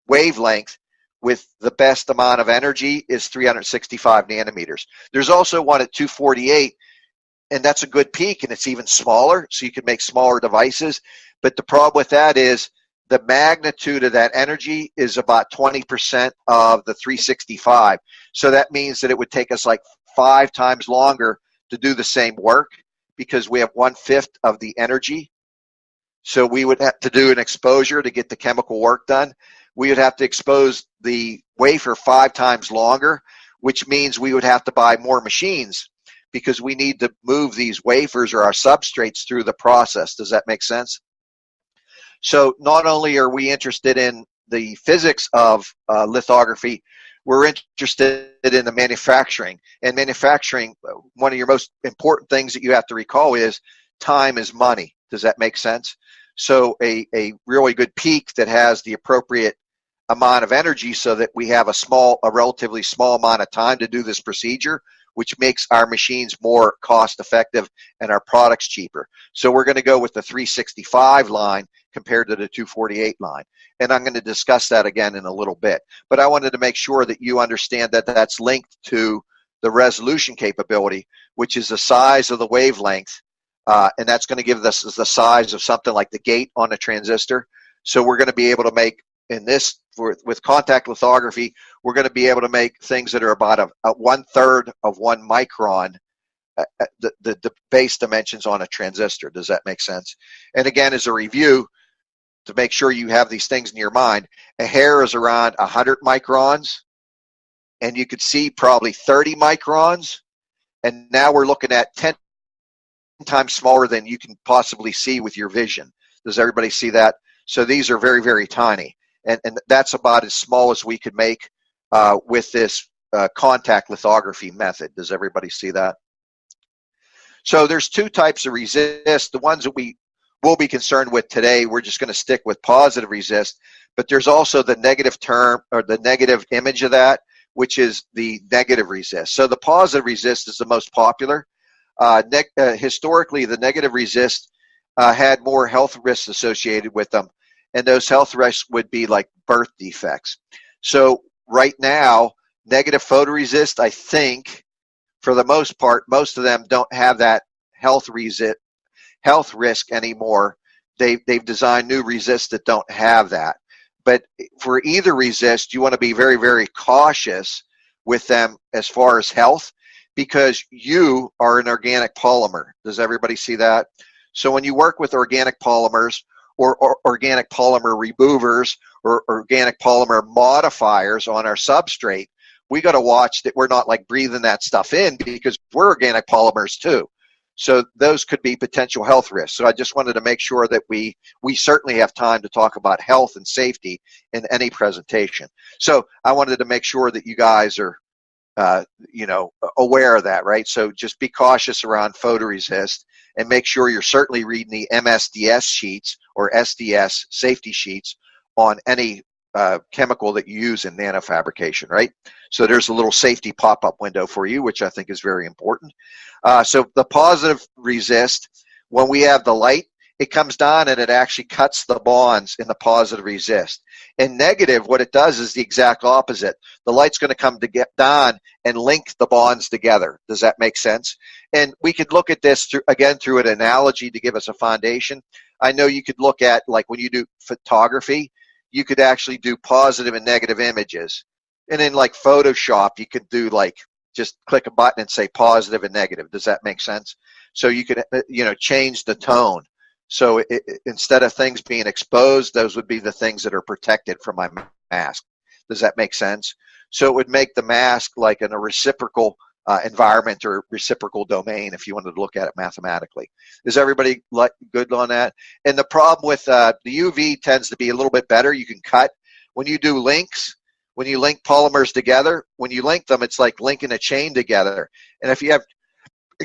wavelength with the best amount of energy is 365 nanometers. There's also one at 248, and that's a good peak, and it's even smaller, so you can make smaller devices. But the problem with that is the magnitude of that energy is about 20% of the 365. So that means that it would take us like 5 times longer to do the same work, because we have 1/5 of the energy. So we would have to do an exposure to get the chemical work done. We would have to expose the wafer 5 times longer, which means we would have to buy more machines, because we need to move these wafers or our substrates through the process. Does that make sense? So not only are we interested in the physics of lithography, we're interested in the manufacturing. And manufacturing, one of your most important things that you have to recall is time is money. Does that make sense? So a really good peak that has the appropriate amount of energy, so that we have a relatively small amount of time to do this procedure, which makes our machines more cost effective and our products cheaper. So we're going to go with the 365 line compared to the 248 line. And I'm going to discuss that again in a little bit. But I wanted to make sure that you understand that that's linked to the resolution capability, which is the size of the wavelength. And that's going to give us the size of something like the gate on a transistor. So we're going to be able to make, in this, with contact lithography, we're going to be able to make things that are about a 1/3 of 1 micron, the base dimensions on a transistor. Does that make sense? And again, as a review, to make sure you have these things in your mind, a hair is around 100 microns, and you could see probably 30 microns. And now we're looking at 10 times smaller than you can possibly see with your vision. Does everybody see that? So these are very, very tiny. And that's about as small as we could make with this contact lithography method. Does everybody see that? So there's 2 types of resist. The ones that we will be concerned with today, we're just going to stick with positive resist. But there's also the negative term, or the negative image of that, which is the negative resist. So the positive resist is the most popular. Historically, the negative resist had more health risks associated with them, and those health risks would be like birth defects. So right now, negative photoresist, I think, for the most part, most of them don't have that health risk anymore. They've designed new resists that don't have that. But for either resist, you want to be very, very cautious with them as far as health, because you are an organic polymer. Does everybody see that? So when you work with organic polymers, or organic polymer removers, or organic polymer modifiers on our substrate, we got to watch that we're not like breathing that stuff in, because we're organic polymers too. So those could be potential health risks. So I just wanted to make sure that we certainly have time to talk about health and safety in any presentation. So I wanted to make sure that you guys are aware of that, right? So just be cautious around photoresist and make sure you're certainly reading the MSDS sheets or SDS safety sheets on any chemical that you use in nanofabrication, right? So there's a little safety pop-up window for you, which I think is very important. So the positive resist, when we have the light, it comes down and it actually cuts the bonds in the positive resist. And negative, what it does is the exact opposite. The light's going to come to get down and link the bonds together. Does that make sense? And we could look at this through an analogy to give us a foundation. I know you could look at, like when you do photography, you could actually do positive and negative images. And in like Photoshop, you could do like, just click a button and say positive and negative. Does that make sense? So you could, change the tone. So instead of things being exposed, those would be the things that are protected from my mask. Does that make sense? So it would make the mask like in a reciprocal environment or reciprocal domain, if you wanted to look at it mathematically. Is everybody good on that? And the problem with the UV tends to be a little bit better. You can cut. When you do links, when you link polymers together, when you link them, it's like linking a chain together. And if you have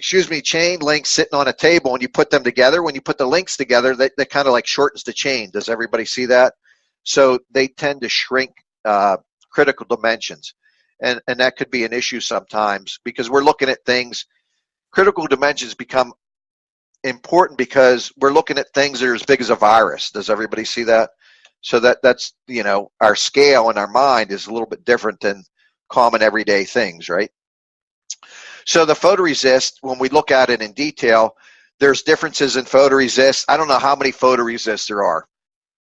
chain links sitting on a table and you put them together, when you put the links together, that kind of like shortens the chain. Does everybody see that? So they tend to shrink critical dimensions. And that could be an issue sometimes because we're looking at things. Critical dimensions become important because we're looking at things that are as big as a virus. Does everybody see that? So that's, our scale in our mind is a little bit different than common everyday things, right? So the photoresist, when we look at it in detail, there's differences in photoresist. I don't know how many photoresists there are.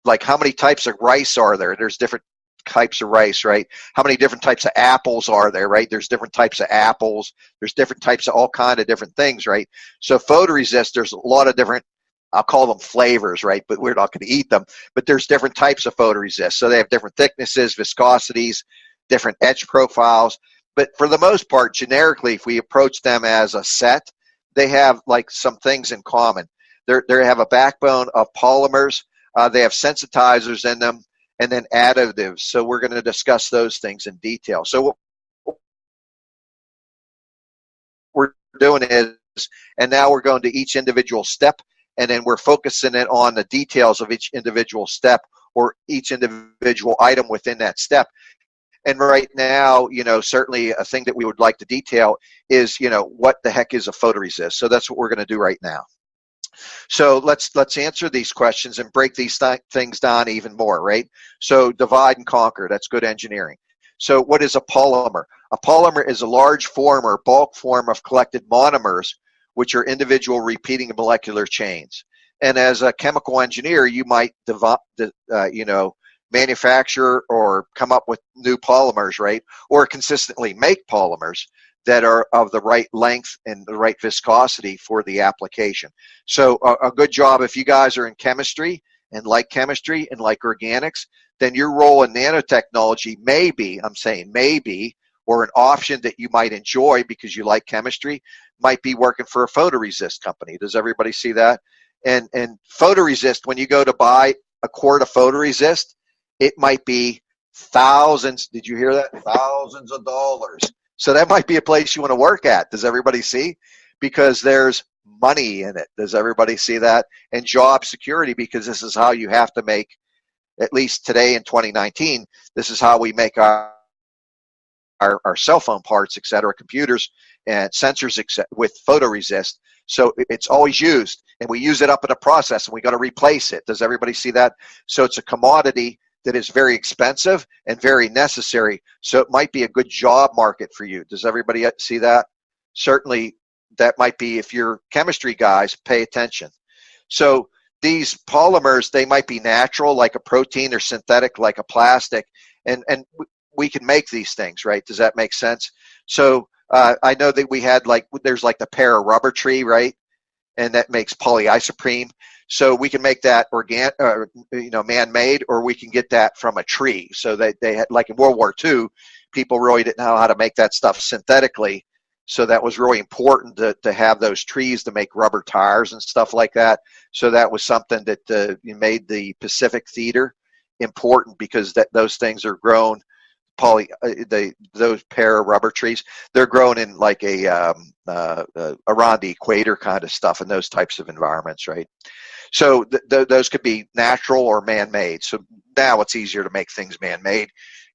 Like how many types of rice are there? There's different types of rice, right? How many different types of apples are there, right? There's different types of apples. There's different types of all kind of different things, right? So photoresist, there's a lot of different, I'll call them flavors, right? But we're not going to eat them. But there's different types of photoresist. So they have different thicknesses, viscosities, different etch profiles. But for the most part, generically, if we approach them as a set, they have like some things in common. They have a backbone of polymers. They have sensitizers in them, and then additives. So we're going to discuss those things in detail. So what we're doing is, and now we're going to each individual step, and then we're focusing it on the details of each individual step or each individual item within that step. And right now, certainly a thing that we would like to detail is, what the heck is a photoresist? So that's what we're going to do right now. So let's answer these questions and break these things down even more, right? So divide and conquer. That's good engineering. So what is a polymer? A polymer is a large form or bulk form of collected monomers, which are individual repeating molecular chains. And as a chemical engineer, you might manufacture or come up with new polymers, right? Or consistently make polymers that are of the right length and the right viscosity for the application. So a good job if you guys are in chemistry and like organics, then your role in nanotechnology may be, or an option that you might enjoy because you like chemistry, might be working for a photoresist company. Does everybody see that? And photoresist, when you go to buy a quart of photoresist, it might be thousands. Did you hear that? Thousands of dollars. So that might be a place you want to work at. Does everybody see? Because there's money in it. Does everybody see that? And job security, because this is how you have to make, at least today in 2019, this is how we make our cell phone parts, et cetera, computers and sensors with photoresist. So it's always used, and we use it up in a process, and we got to replace it. Does everybody see that? So it's a commodity that is very expensive and very necessary. So it might be a good job market for you. Does everybody see that? Certainly, that might be, if you're chemistry guys, pay attention. So these polymers, they might be natural, like a protein, or synthetic, like a plastic, and we can make these things, right? Does that make sense? So I know that we had there's like the pear rubber tree, right? And that makes polyisoprene. So we can make that man-made, or we can get that from a tree. So they had, like in World War II, people really didn't know how to make that stuff synthetically, So that was really important to have those trees to make rubber tires and stuff like that. So that was something that made the Pacific Theater important, because those things are grown those pair of rubber trees, they're grown in like around the equator kind of stuff in those types of environments, right? So those could be natural or man-made. So now it's easier to make things man-made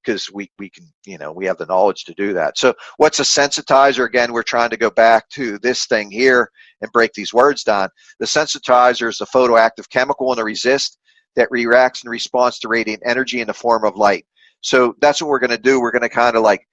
because we can, we have the knowledge to do that. So what's a sensitizer? Again, we're trying to go back to this thing here and break these words down. The sensitizer is a photoactive chemical in a resist that reacts in response to radiant energy in the form of light. So that's what we're going to do. We're going to kind of like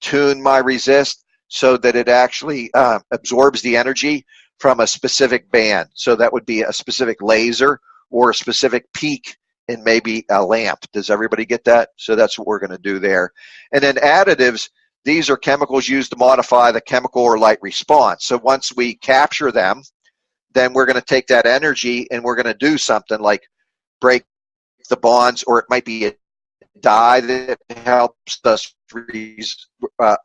tune my resist so that it actually absorbs the energy from a specific band. So that would be a specific laser or a specific peak in maybe a lamp. Does everybody get that? So that's what we're going to do there. And then additives, these are chemicals used to modify the chemical or light response. So once we capture them, then we're going to take that energy and we're going to do something like break the bonds, or it might be a dye that helps us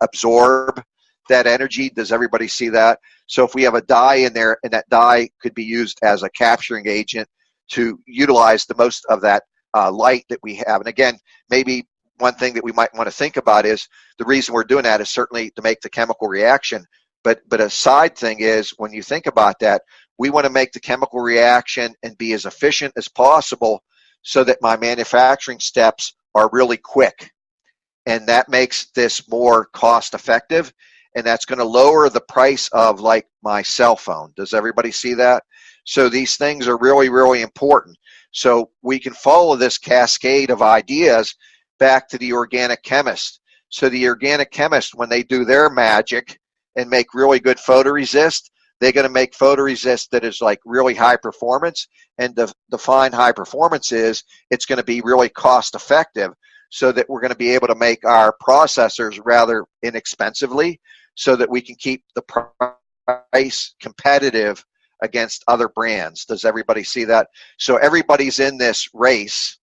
absorb that energy. Does everybody see that? So if we have a dye in there, and that dye could be used as a capturing agent to utilize the most of that light that we have. And again, maybe one thing that we might want to think about is the reason we're doing that is certainly to make the chemical reaction. But a side thing is, when you think about that, we want to make the chemical reaction and be as efficient as possible so that my manufacturing steps are really quick. And that makes this more cost effective. And that's going to lower the price of like my cell phone. Does everybody see that? So these things are really, really important. So we can follow this cascade of ideas back to the organic chemist. So the organic chemist, when they do their magic and make really good photoresist, they're going to make photoresist that is like really high performance. And to define high performance is it's going to be really cost effective, so that we're going to be able to make our processors rather inexpensively, so that we can keep the price competitive against other brands. Does everybody see that? So everybody's in this race,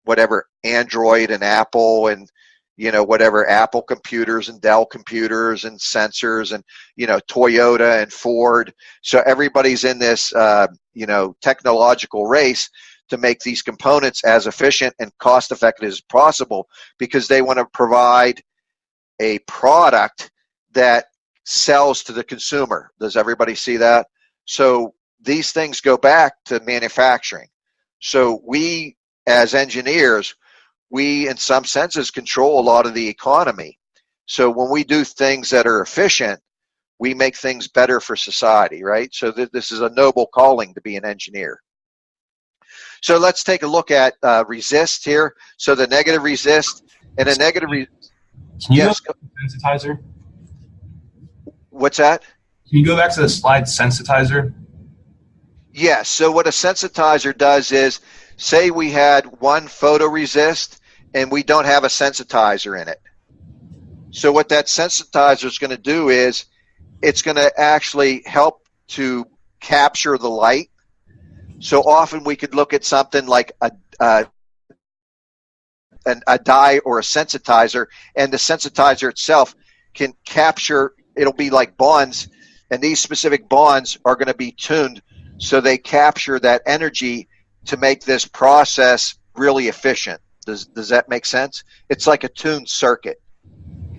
whatever Android and Apple and, whatever Apple computers and Dell computers and sensors and, Toyota and Ford. So everybody's in this, technological race to make these components as efficient and cost effective as possible, because they want to provide a product that sells to the consumer. Does everybody see that? So these things go back to manufacturing. So we, as engineers, we in some senses control a lot of the economy. So when we do things that are efficient, we make things better for society, right? So this is a noble calling to be an engineer. So let's take a look at resist here. So the negative resist and a negative resist.
Can you go back to the sensitizer?
What's that?
Can you go back to the slide sensitizer?
Yes. So what a sensitizer does is, say we had one photoresist and we don't have a sensitizer in it. So what that sensitizer is going to do is it's going to actually help to capture the light. So often we could look at something like a dye or a sensitizer, and the sensitizer itself can capture, it'll be like bonds, and these specific bonds are going to be tuned so they capture that energy to make this process really efficient. Does that make sense? It's like a tuned circuit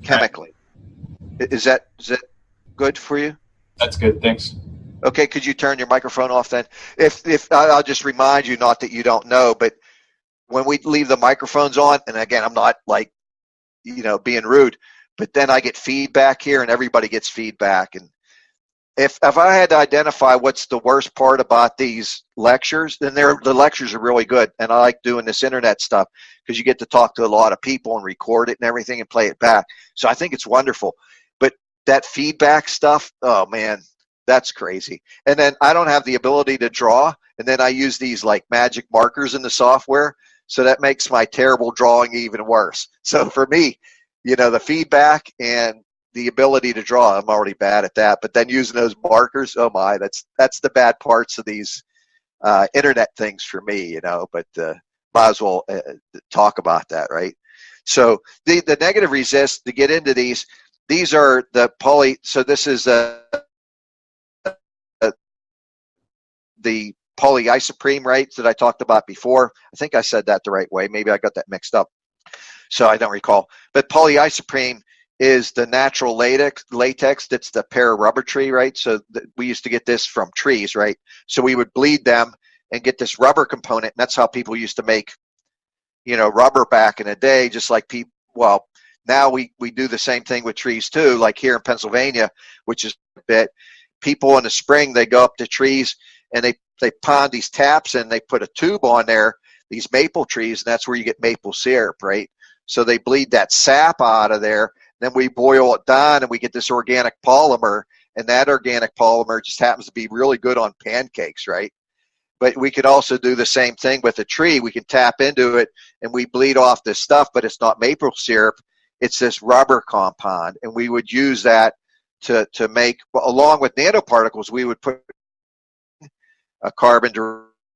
chemically. Is that good for you?
That's good, thanks.
Okay, could you turn your microphone off then? If I'll just remind you, not that you don't know, but when we leave the microphones on, and again, I'm not like, being rude, but then I get feedback here and everybody gets feedback. And if I had to identify what's the worst part about these lectures, then the lectures are really good. And I like doing this internet stuff because you get to talk to a lot of people and record it and everything and play it back. So I think it's wonderful. But that feedback stuff, oh man, that's crazy. And then I don't have the ability to draw, and then I use these like magic markers in the software, so that makes my terrible drawing even worse. So for me, the feedback and the ability to draw, I'm already bad at that, but then using those markers, oh my, that's the bad parts of these internet things for me, but might as well talk about that, right? So the negative resist, to get into these, these are the so this is the polyisoprene, right, that I talked about before. I think I said that the right way. Maybe I got that mixed up, so I don't recall. But polyisoprene is the natural latex that's the para-rubber tree, right? So we used to get this from trees, right? So we would bleed them and get this rubber component, and that's how people used to make, rubber back in the day, just like people, well, now we do the same thing with trees too, like here in Pennsylvania, which is a bit, people in the spring, they go up to trees and they pond these taps and they put a tube on there, these maple trees, and that's where you get maple syrup, right? So they bleed that sap out of there, then we boil it down and we get this organic polymer, and that organic polymer just happens to be really good on pancakes, right? But we could also do the same thing with a tree. We can tap into it and we bleed off this stuff, but it's not maple syrup. It's this rubber compound, and we would use that to make, along with nanoparticles, we would put a carbon,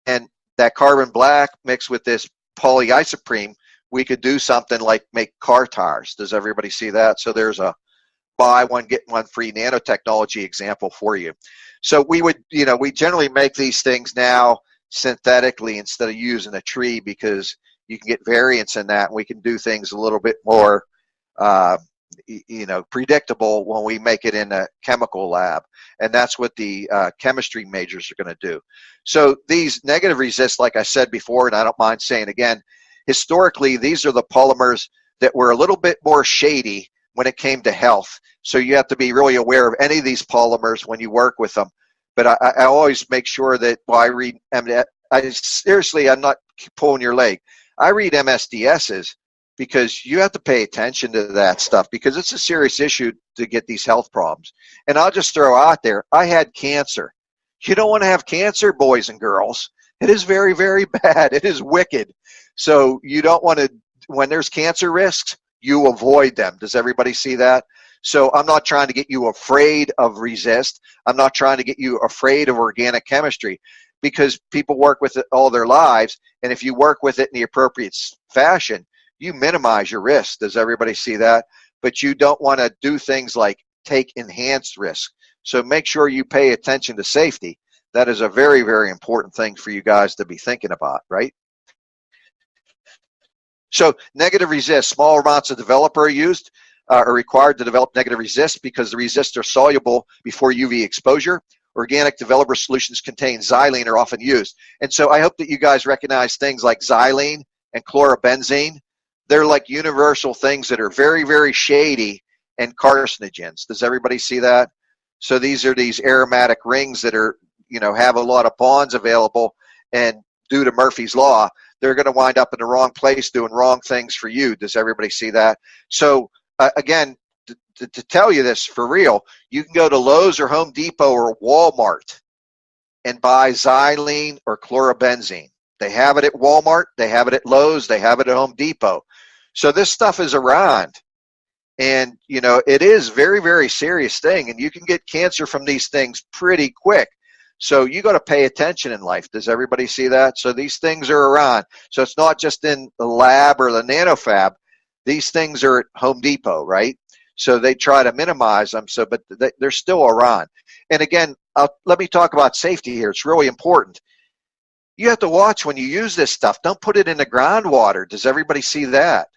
and that carbon black mixed with this polyisoprene, we could do something like make car tires. Does everybody see that? So there's a buy one, get one free nanotechnology example for you. So we would, we generally make these things now synthetically instead of using a tree, because you can get variance in that, and we can do things a little bit more predictable when we make it in a chemical lab, and that's what the chemistry majors are going to do. So these negative resists, like I said before, and I don't mind saying again, historically these are the polymers that were a little bit more shady when it came to health. So you have to be really aware of any of these polymers when you work with them. But I always make sure that I read, seriously, I'm not pulling your leg. I read MSDSs, because you have to pay attention to that stuff, because it's a serious issue to get these health problems. And I'll just throw out there, I had cancer. You don't want to have cancer, boys and girls. It is very, very bad. It is wicked. So you don't want to, when there's cancer risks, you avoid them. Does everybody see that? So I'm not trying to get you afraid of resist. I'm not trying to get you afraid of organic chemistry, because people work with it all their lives. And if you work with it in the appropriate fashion, you minimize your risk. Does everybody see that? But you don't want to do things like take enhanced risk. So make sure you pay attention to safety. That is a very, very important thing for you guys to be thinking about, right? So negative resist, small amounts of developer are used, are required to develop negative resist, because the resists are soluble before UV exposure. Organic developer solutions contain xylene are often used. And so I hope that you guys recognize things like xylene and chlorobenzene. They're like universal things that are very, very shady and carcinogens. Does everybody see that? So these are these aromatic rings that are, have a lot of bonds available, and due to Murphy's Law, they're going to wind up in the wrong place doing wrong things for you. Does everybody see that? So again, to tell you this for real, you can go to Lowe's or Home Depot or Walmart and buy xylene or chlorobenzene. They have it at Walmart, they have it at Lowe's, they have it at Home Depot. So this stuff is around, and it is very, very serious thing, and you can get cancer from these things pretty quick. So you got to pay attention in life. Does everybody see that? So these things are around. So it's not just in the lab or the nanofab. These things are at Home Depot, right? So they try to minimize them, but they're still around. And again, let me talk about safety here. It's really important. You have to watch when you use this stuff. Don't put it in the groundwater. Does everybody see that?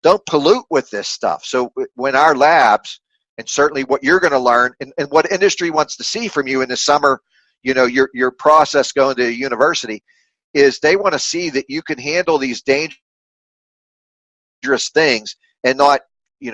Don't pollute with this stuff. So when our labs, and certainly what you're going to learn, and what industry wants to see from you in the summer, your process going to university, is they want to see that you can handle these dangerous things and not,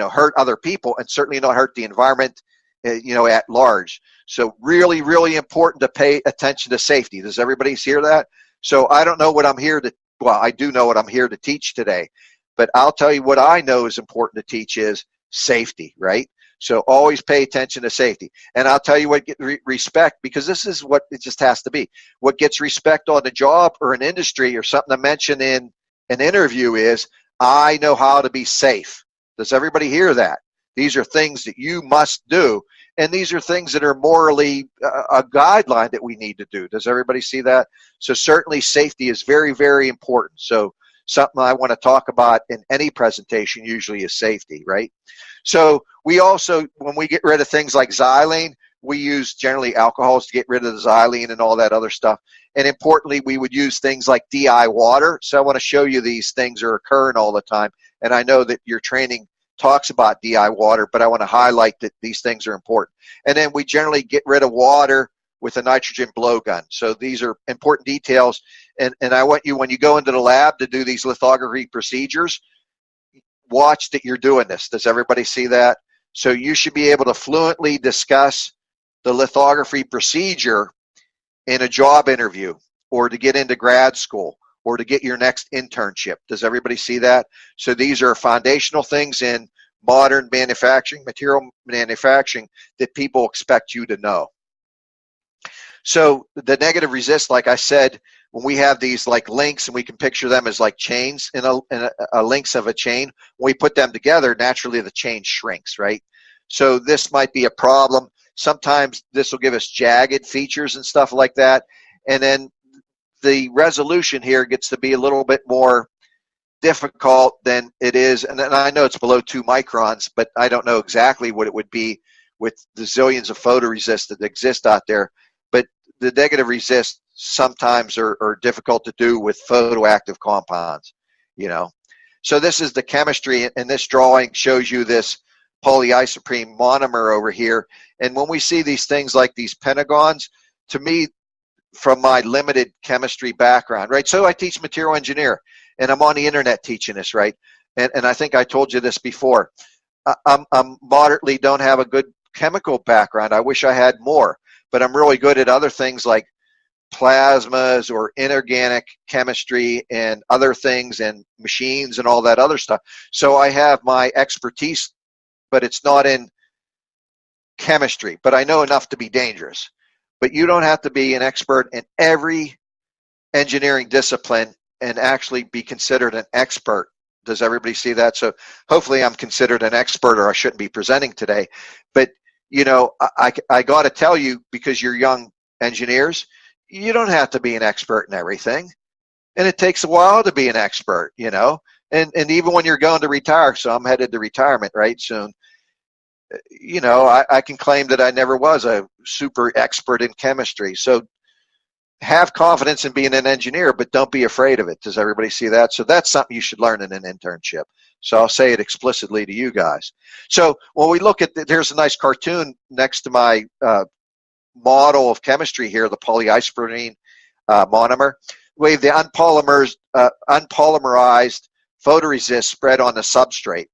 hurt other people, and certainly not hurt the environment, at large. So really, really important to pay attention to safety. Does everybody hear that? So I don't know what I'm here to, well, I do know what I'm here to teach today, but I'll tell you what I know is important to teach is safety, right? So always pay attention to safety. And I'll tell you what, respect, because this is what it just has to be. What gets respect on the job or an industry or something to mention in an interview is, I know how to be safe. Does everybody hear that? These are things that you must do. And these are things that are morally a guideline that we need to do. Does everybody see that? So certainly safety is very, very important. So something I want to talk about in any presentation usually is safety, right? So we also, when we get rid of things like xylene, we use generally alcohols to get rid of the xylene and all that other stuff. And importantly, we would use things like DI water. So I want to show you these things are occurring all the time. And I know that your training talks about DI water, but I want to highlight that these things are important. And then we generally get rid of water with a nitrogen blowgun. So these are important details. And I want you, when you go into the lab to do these lithography procedures, watch that you're doing this. Does everybody see that? So you should be able to fluently discuss the lithography procedure in a job interview, or to get into grad school, or to get your next internship. Does everybody see that? So these are foundational things in modern manufacturing, material manufacturing, that people expect you to know. So the negative resist, like I said, when we have these like links, and we can picture them as like chains in a links of a chain, when we put them together, naturally the chain shrinks, right? So this might be a problem. Sometimes this will give us jagged features and stuff like that. And then the resolution here gets to be a little bit more difficult than it is. And then I know it's below 2 microns, but I don't know exactly what it would be with the zillions of photoresists that exist out there. But the negative resist sometimes are difficult to do with photoactive compounds, you know. So this is the chemistry, and this drawing shows you this polyisoprene monomer over here. And when we see these things like these pentagons, to me, from my limited chemistry background, right? So I teach material engineer, and I'm on the internet teaching this, right? And I think I told you this before. I'm moderately don't have a good chemical background. I wish I had more, but I'm really good at other things like plasmas or inorganic chemistry and other things and machines and all that other stuff. So I have my expertise, but it's not in chemistry, but I know enough to be dangerous. But you don't have to be an expert in every engineering discipline and actually be considered an expert. Does everybody see that? So hopefully I'm considered an expert, or I shouldn't be presenting today. But, you know, I got to tell you, because you're young engineers, you don't have to be an expert in everything. And it takes a while to be an expert, you know. And even when you're going to retire, so I'm headed to retirement right soon, you know, I can claim that I never was a super expert in chemistry. So have confidence in being an engineer, but don't be afraid of it. Does everybody see that? So that's something you should learn in an internship. So I'll say it explicitly to you guys. So when we look at, there's a nice cartoon next to my model of chemistry here, the polyisoprene monomer. We have the unpolymerized photoresist spread on the substrate.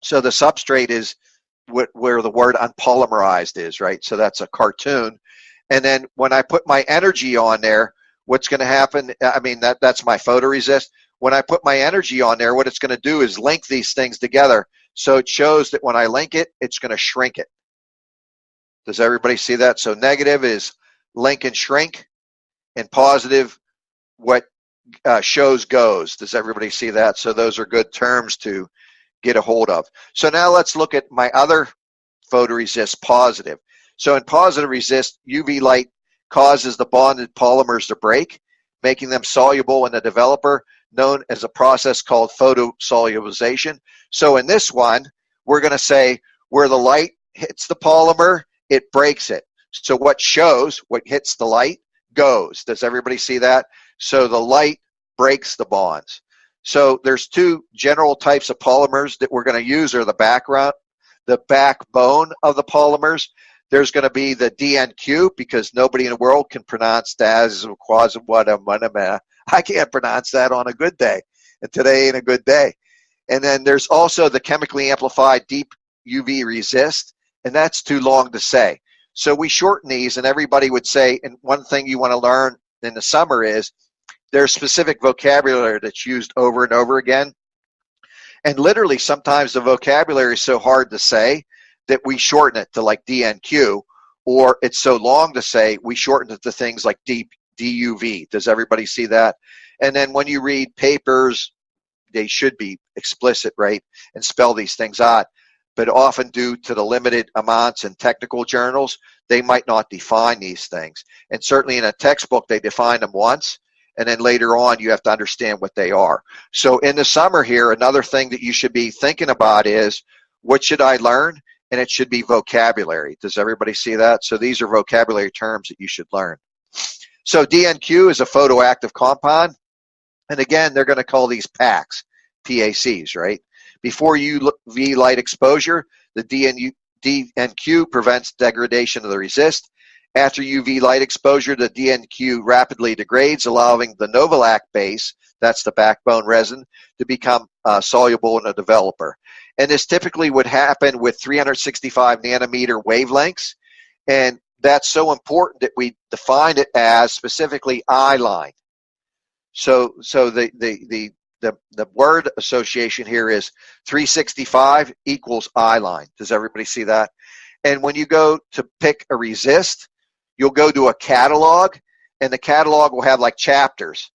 So the substrate is where the word unpolymerized is, right? So that's a cartoon. And then when I put my energy on there, what's going to happen, I mean, that's my photoresist. When I put my energy on there, what it's going to do is link these things together. So it shows that when I link it, it's going to shrink it. Does everybody see that? So negative is link and shrink, and positive, what shows goes. Does everybody see that? So those are good terms to get a hold of. So now let's look at my other photoresist, positive. So in positive resist, UV light causes the bonded polymers to break, making them soluble in the developer, known as a process called photosolubilization. So in this one, we're going to say where the light hits the polymer, it breaks it. So what shows, what hits the light, goes. Does everybody see that? So the light breaks the bonds. So there's two general types of polymers that we're going to use, or the backbone of the polymers. There's going to be the DNQ, because nobody in the world can pronounce that. I can't pronounce that on a good day, and today ain't a good day. And then there's also the chemically amplified deep UV resist, and that's too long to say. So we shorten these, and everybody would say, and one thing you want to learn in the summer is there's specific vocabulary that's used over and over again. And literally sometimes the vocabulary is so hard to say that we shorten it to like DNQ, or it's so long to say we shorten it to things like deep DUV. Does everybody see that? And then when you read papers, they should be explicit, right, and spell these things out. But often due to the limited amounts in technical journals, they might not define these things. And certainly in a textbook, they define them once, and then later on you have to understand what they are. So in the summer here, another thing that you should be thinking about is, what should I learn? And it should be vocabulary. Does everybody see that? So these are vocabulary terms that you should learn. So DNQ is a photoactive compound. And again, they're going to call these PACs, PACs, right? Before UV light exposure, the DNQ prevents degradation of the resist. After UV light exposure, the DNQ rapidly degrades, allowing the Novolac base, that's the backbone resin, to become soluble in a developer. And this typically would happen with 365 nanometer wavelengths. And that's so important that we define it as specifically I-line. So the word association here is 365 equals I-line. Does everybody see that? And when you go to pick a resist, you'll go to a catalog, and the catalog will have like chapters.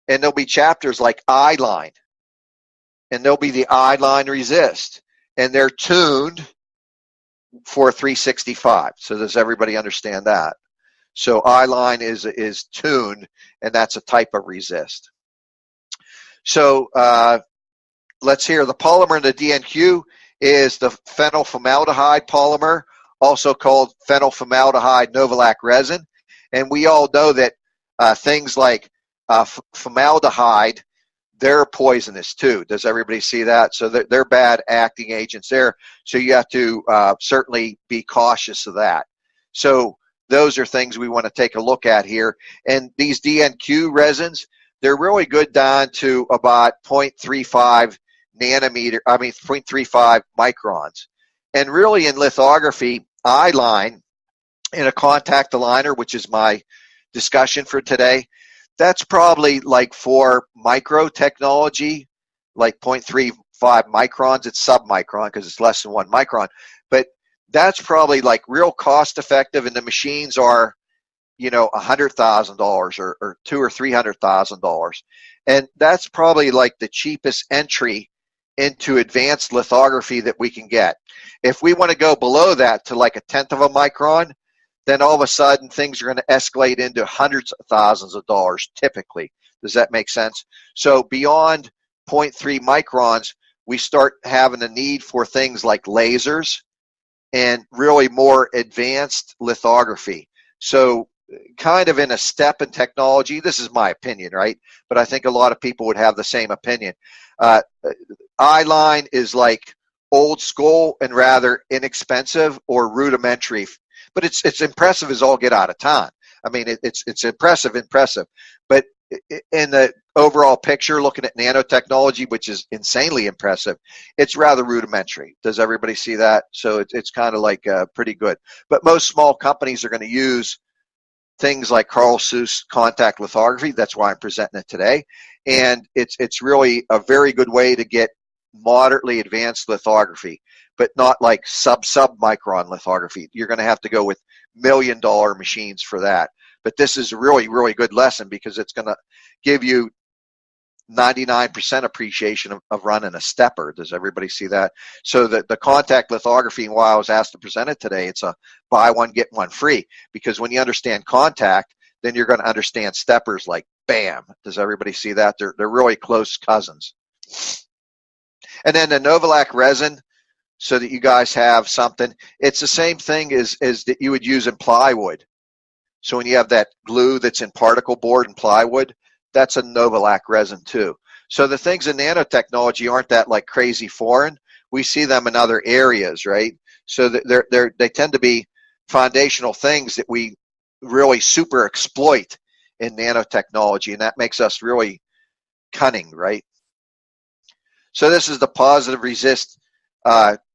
And there'll be chapters like I-line. And there'll be the I-line resist. And they're tuned for 365. So does everybody understand that? So I-line is tuned, and that's a type of resist. So let's hear the polymer in the DNQ is the phenylformaldehyde polymer, also called phenylformaldehyde Novolac resin. And we all know that things like formaldehyde, they're poisonous too. Does everybody see that? So they're bad acting agents there. So you have to certainly be cautious of that. So those are things we want to take a look at here. And these DNQ resins, they're really good down to about 0.35 microns. And really in lithography, I-line in a contact aligner, which is my discussion for today, that's probably like for micro technology, like 0.35 microns. It's sub-micron because it's less than 1 micron. But that's probably like real cost effective, and the machines are, you know, $100,000 or $200,000 or $300,000. And that's probably like the cheapest entry into advanced lithography that we can get. If we want to go below that to like 1/10 of a micron, then all of a sudden things are going to escalate into hundreds of thousands of dollars typically. Does that make sense? So beyond 0.3 microns, we start having a need for things like lasers and really more advanced lithography. So kind of in a step in technology, this is my opinion, right? But I think a lot of people would have the same opinion. I-line is like old school and rather inexpensive or rudimentary, but it's impressive as all get out of town. I mean, it's impressive. But in the overall picture, looking at nanotechnology, which is insanely impressive, it's rather rudimentary. Does everybody see that? So it's kind of like pretty good. But most small companies are going to use things like Carl Seuss contact lithography. That's why I'm presenting it today. And it's really a very good way to get moderately advanced lithography, but not like sub-micron lithography. You're going to have to go with $1 million machines for that. But this is a really, really good lesson because it's going to give you 99% appreciation of running a stepper. Does everybody see that? So the contact lithography, and why I was asked to present it today, it's a buy one, get one free. Because when you understand contact, then you're going to understand steppers like BAM. Does everybody see that? They're really close cousins. And then the Novolac resin, so that you guys have something, it's the same thing as that you would use in plywood. So when you have that glue that's in particle board and plywood, that's a Novolac resin too. So the things in nanotechnology aren't that like crazy foreign. We see them in other areas, right? So they tend to be foundational things that we really super exploit in nanotechnology, and that makes us really cunning, right? So this is the positive resist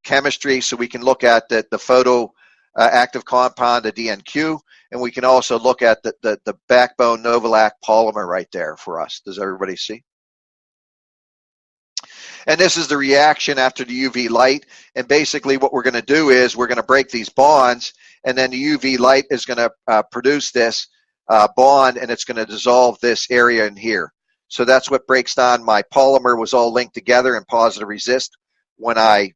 chemistry, so we can look at the photo active compound, the DNQ, and we can also look at the backbone Novolac polymer right there for us. Does everybody see? And this is the reaction after the UV light. And basically what we're going to do is we're going to break these bonds, and then the UV light is going to produce this bond, and it's going to dissolve this area in here. So that's what breaks down. My polymer was all linked together in positive resist when I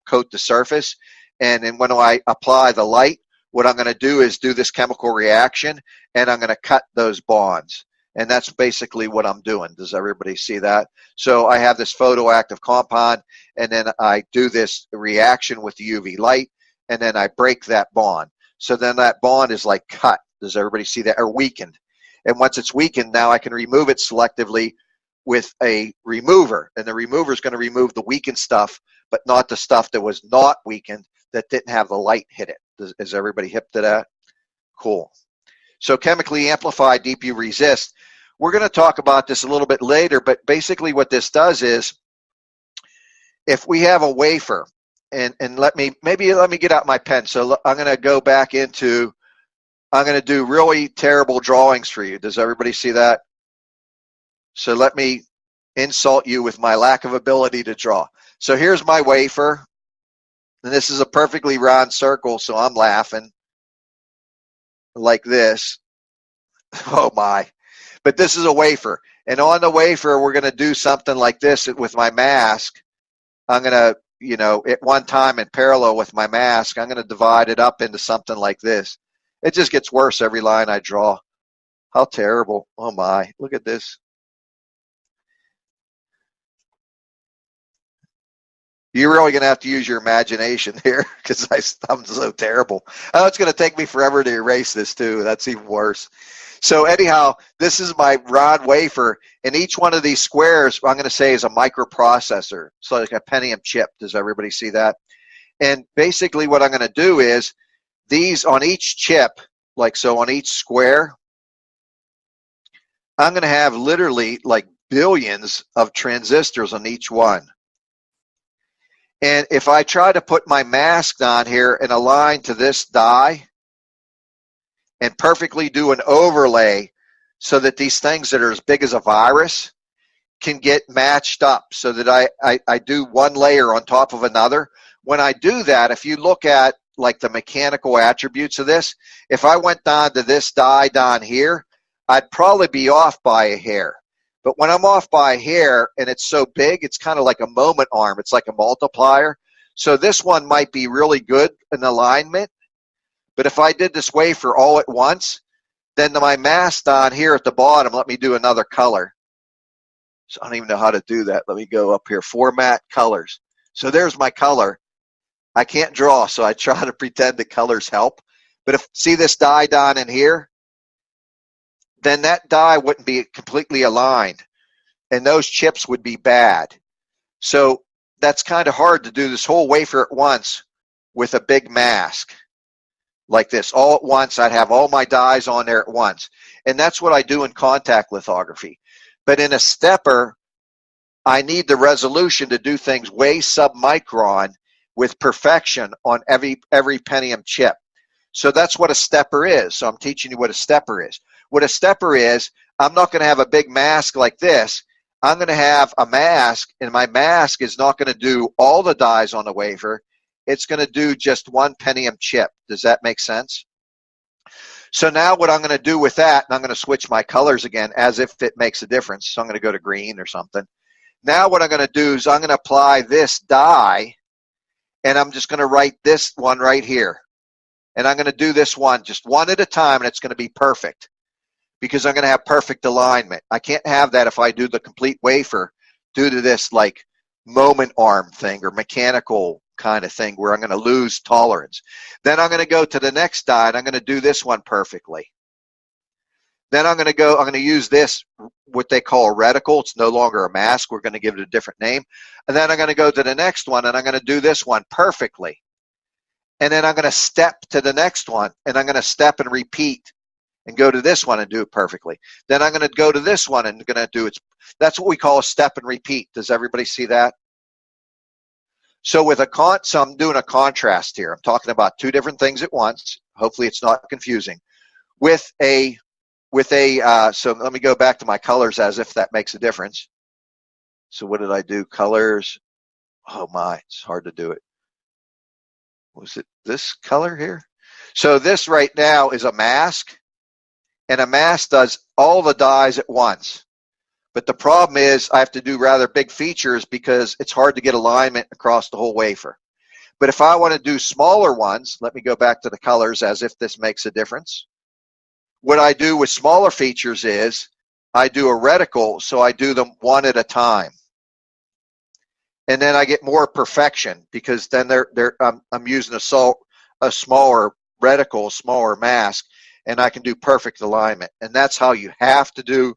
coat the surface. And then when I apply the light, what I'm going to do is do this chemical reaction, and I'm going to cut those bonds. And that's basically what I'm doing. Does everybody see that? So I have this photoactive compound, and then I do this reaction with the UV light, and then I break that bond. So then that bond is like cut. Does everybody see that? Or weakened. And once it's weakened, now I can remove it selectively with a remover. And the remover is going to remove the weakened stuff, but not the stuff that was not weakened, that didn't have the light hit it. Is everybody hip to that? Cool. So chemically amplified deep UV resist. We're going to talk about this a little bit later, but basically what this does is, if we have a wafer, and let me get out my pen. So I'm going to go back into, I'm going to do really terrible drawings for you. Does everybody see that? So let me insult you with my lack of ability to draw. So here's my wafer, and this is a perfectly round circle, so I'm laughing like this. Oh my. But this is a wafer, and on the wafer we're going to do something like this with my mask. I'm going to, you know, at one time in parallel with my mask, I'm going to divide it up into something like this. It just gets worse every line I draw. How terrible. Oh my, look at this. You're really going to have to use your imagination here, because I'm so terrible. Oh, it's going to take me forever to erase this too. That's even worse. So anyhow, this is my round wafer, and each one of these squares I'm going to say is a microprocessor. So like a Pentium chip. Does everybody see that? And basically what I'm going to do is, these on each chip, like so on each square, I'm going to have literally like billions of transistors on each one. And if I try to put my mask on here and align to this die and perfectly do an overlay so that these things that are as big as a virus can get matched up, so that I do one layer on top of another. When I do that, if you look at like the mechanical attributes of this, if I went down to this die down here, I'd probably be off by a hair. But when I'm off by a hair and it's so big, it's kind of like a moment arm. It's like a multiplier. So this one might be really good in alignment. But if I did this wafer all at once, then my mask on here at the bottom, let me do another color. So I don't even know how to do that. Let me go up here, format colors. So there's my color. I can't draw, so I try to pretend the colors help. But if, see this die down in here? Then that die wouldn't be completely aligned, and those chips would be bad. So that's kind of hard to do this whole wafer at once with a big mask like this. All at once, I'd have all my dies on there at once. And that's what I do in contact lithography. But in a stepper, I need the resolution to do things way submicron with perfection on every Pentium chip. So that's what a stepper is. So I'm teaching you what a stepper is. What a stepper is, I'm not going to have a big mask like this. I'm going to have a mask, and my mask is not going to do all the dies on the wafer. It's going to do just one Pentium chip. Does that make sense? So now what I'm going to do with that, and I'm going to switch my colors again as if it makes a difference. So I'm going to go to green or something. Now what I'm going to do is I'm going to apply this die, and I'm just going to write this one right here. And I'm going to do this one just one at a time, and it's going to be perfect, because I'm going to have perfect alignment. I can't have that if I do the complete wafer due to this like moment arm thing or mechanical kind of thing where I'm going to lose tolerance. Then I'm going to go to the next die, and I'm going to do this one perfectly. Then I'm going to use this, what they call a reticle. It's no longer a mask. We're going to give it a different name. And then I'm going to go to the next one, and I'm going to do this one perfectly. And then I'm going to step to the next one, and I'm going to step and repeat and go to this one and do it perfectly. Then I'm going to go to this one and going to do it. That's what we call a step and repeat. Does everybody see that? So with so I'm doing a contrast here. I'm talking about two different things at once. Hopefully it's not confusing. So let me go back to my colors as if that makes a difference. So what did I do? Colors. Oh my, it's hard to do it. Was it this color here? So this right now is a mask. And a mask does all the dies at once. But the problem is I have to do rather big features because it's hard to get alignment across the whole wafer. But if I want to do smaller ones, let me go back to the colors as if this makes a difference. What I do with smaller features is I do a reticle, so I do them one at a time. And then I get more perfection because then I'm using a smaller reticle, smaller mask, and I can do perfect alignment. And that's how you have to do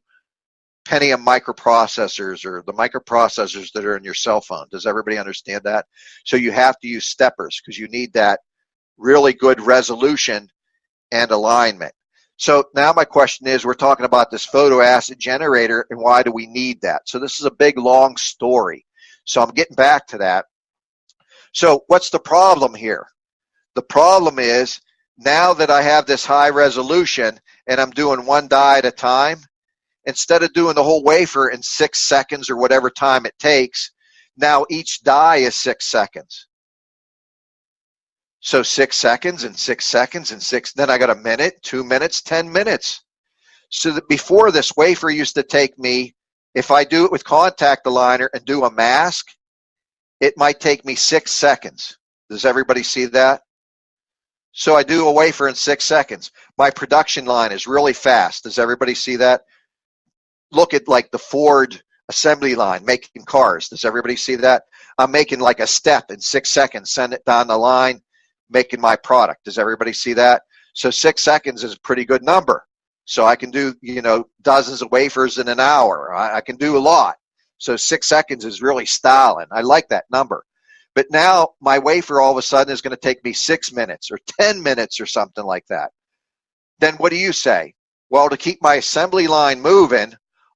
Pentium microprocessors, or the microprocessors that are in your cell phone. Does everybody understand that? So you have to use steppers because you need that really good resolution and alignment. So now my question is, we're talking about this photoacid generator, and why do we need that? So this is a big, long story. So I'm getting back to that. So what's the problem here? The problem is, now that I have this high resolution and I'm doing one die at a time, instead of doing the whole wafer in 6 seconds or whatever time it takes, now each die is 6 seconds. So 6 seconds and 6 seconds and then I got a minute, 2 minutes, 10 minutes. So that before, this wafer used to take me, if I do it with contact aligner and do a mask, it might take me 6 seconds. Does everybody see that? So I do a wafer in 6 seconds. My production line is really fast. Does everybody see that? Look at like the Ford assembly line making cars. Does everybody see that? I'm making like a step in 6 seconds, send it down the line, making my product. Does everybody see that? So 6 seconds is a pretty good number. So I can do, dozens of wafers in an hour. I can do a lot. So 6 seconds is really styling. I like that number. But now my wafer all of a sudden is going to take me 6 minutes or 10 minutes or something like that. Then what do you say? Well, to keep my assembly line moving,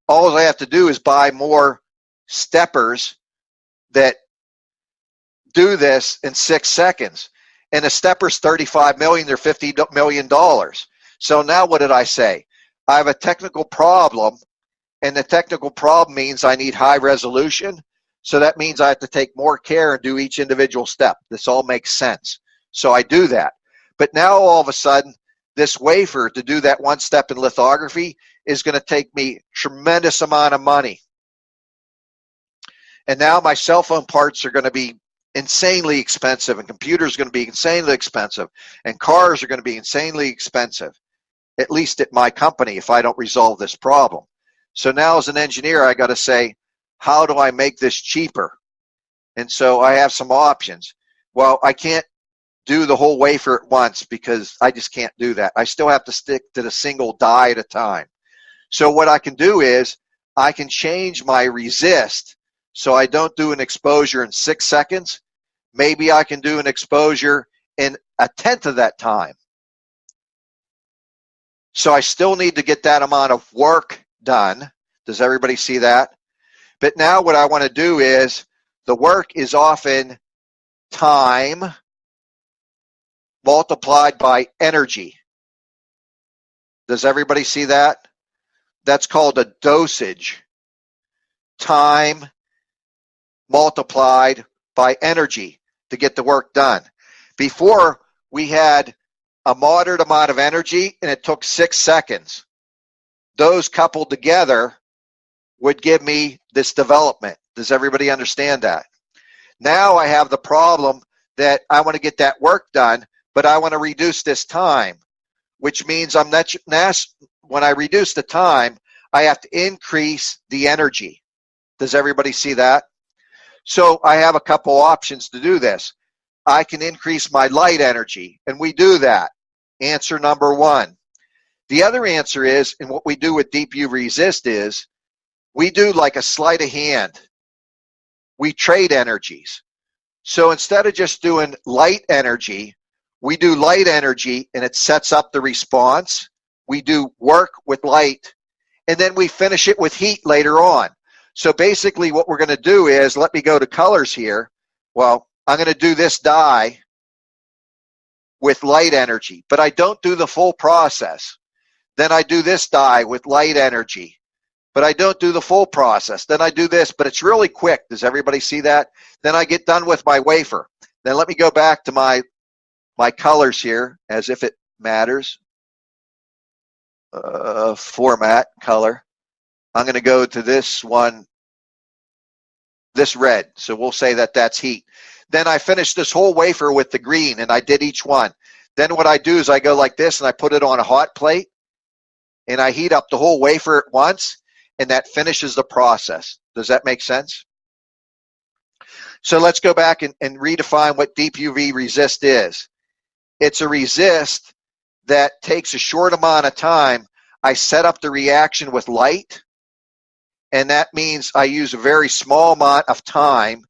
all I have to do is buy more steppers that do this in 6 seconds. And a stepper's $35 million or $50 million. So now what did I say? I have a technical problem, and the technical problem means I need high resolution. So that means I have to take more care and do each individual step. This all makes sense. So I do that. But now all of a sudden, this wafer to do that one step in lithography is going to take me tremendous amount of money. And now my cell phone parts are going to be insanely expensive, and computers are going to be insanely expensive, and cars are going to be insanely expensive, at least at my company, if I don't resolve this problem. So now as an engineer, I got to say, how do I make this cheaper? And so I have some options. Well, I can't do the whole wafer at once because I just can't do that. I still have to stick to the single die at a time. So what I can do is I can change my resist so I don't do an exposure in 6 seconds. Maybe I can do an exposure in 1/10 of that time. So I still need to get that amount of work done. Does everybody see that? But now what I want to do is, the work is often time multiplied by energy. Does everybody see that? That's called a dosage. Time multiplied by energy to get the work done. Before, we had a moderate amount of energy and it took 6 seconds. Those coupled together would give me this development. Does everybody understand that? Now I have the problem that I want to get that work done, but I want to reduce this time, which means when I reduce the time, I have to increase the energy. Does everybody see that? So I have a couple options to do this. I can increase my light energy, and we do that. Answer number one. The other answer is, and what we do with deep UV resist is, we do like a sleight of hand. We trade energies. So instead of just doing light energy, we do light energy and it sets up the response. We do work with light, and then we finish it with heat later on. So basically what we're going to do is, let me go to colors here. Well, I'm going to do this die with light energy, but I don't do the full process. Then I do this die with light energy, but I don't do the full process. Then I do this, but it's really quick. Does everybody see that? Then I get done with my wafer. Then let me go back to my colors here, as if it matters. Format, color. I'm going to go to this one, this red. So we'll say that that's heat. Then I finish this whole wafer with the green, and I did each one. Then what I do is I go like this, and I put it on a hot plate, and I heat up the whole wafer at once. and that finishes the process. Does that make sense? So let's go back and redefine what deep UV resist is. It's a resist that takes a short amount of time. I set up the reaction with light, and that means I use a very small amount of time,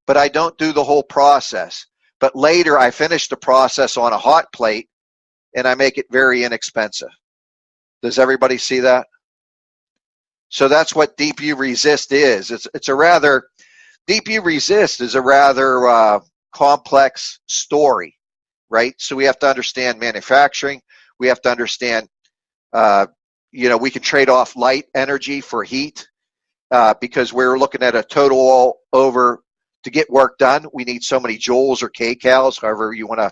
but I don't do the whole process. But later I finish the process on a hot plate, and I make it very inexpensive. Does everybody see that? So that's what deep UV resist is. Deep UV resist is a rather complex story, right? So we have to understand manufacturing. We have to understand, we can trade off light energy for heat because we're looking at a total over. To get work done, we need so many joules or kcals, however you want to,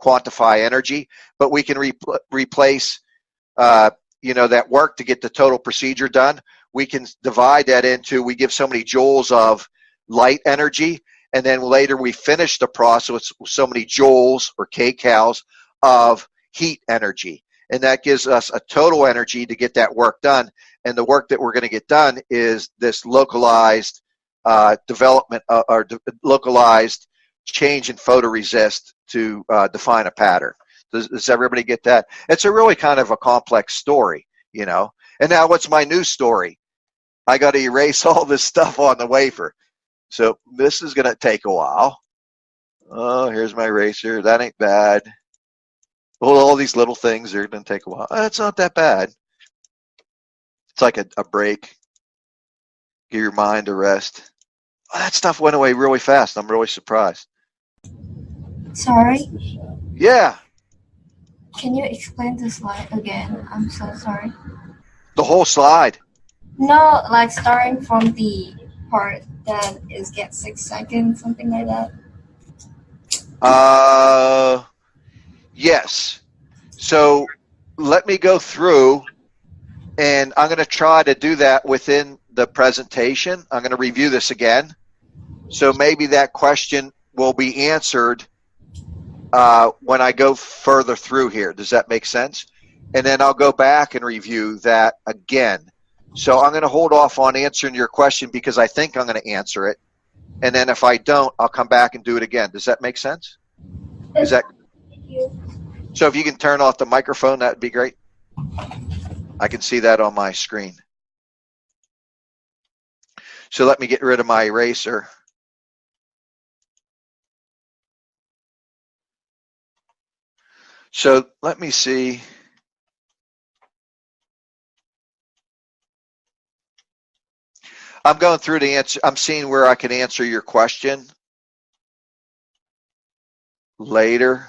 quantify energy. But we can replace, that work to get the total procedure done. We can divide that into, we give so many joules of light energy, and then later we finish the process with so many joules or kcals of heat energy. And that gives us a total energy to get that work done. And the work that we're going to get done is this localized development or localized change in photoresist to define a pattern. Does everybody get that? It's a really kind of a complex story, And now what's my new story? I got to erase all this stuff on the wafer. So this is going to take a while. Oh, here's my eraser. That ain't bad. Well, all these little things are going to take a while. It's not that bad. It's like a break. Give your mind a rest. Oh, that stuff went away really fast. I'm really surprised.
Sorry?
Yeah.
Can you explain the slide again? I'm so sorry.
The whole slide.
No, like starting from the part that is get 6 seconds, something like that.
Yes. So let me go through, and I'm going to try to do that within the presentation. I'm going to review this again. So maybe that question will be answered when I go further through here. Does that make sense? And then I'll go back and review that again. So I'm going to hold off on answering your question because I think I'm going to answer it. And then if I don't, I'll come back and do it again. Does that make sense? Is that? So if you can turn off the microphone, that would be great. I can see that on my screen. So let me get rid of my eraser. So let me see. I'm going through the answer. I'm seeing where I can answer your question later.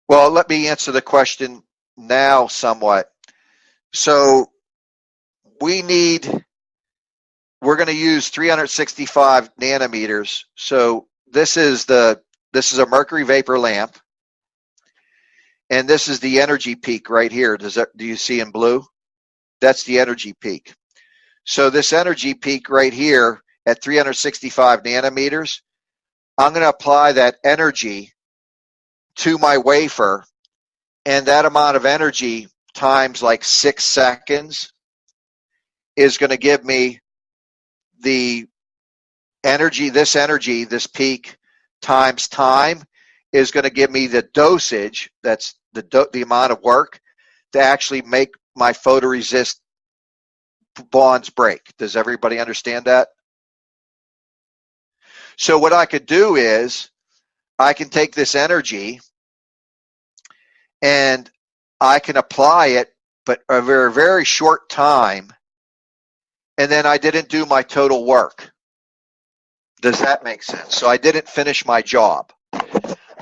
Well, let me answer the question now somewhat. So we're going to use 365 nanometers. So this is a mercury vapor lamp, and this is the energy peak right here. Do you see in blue? That's the energy peak. So this energy peak right here at 365 nanometers, I'm going to apply that energy to my wafer, and that amount of energy times like 6 seconds is going to give me the energy, this peak times time is going to give me the dosage, that's the amount of work to actually make my photoresist bonds break. Does everybody understand that? So what I could do is I can take this energy and I can apply it, but over a very short time, and then I didn't do my total work. Does that make sense? So I didn't finish my job.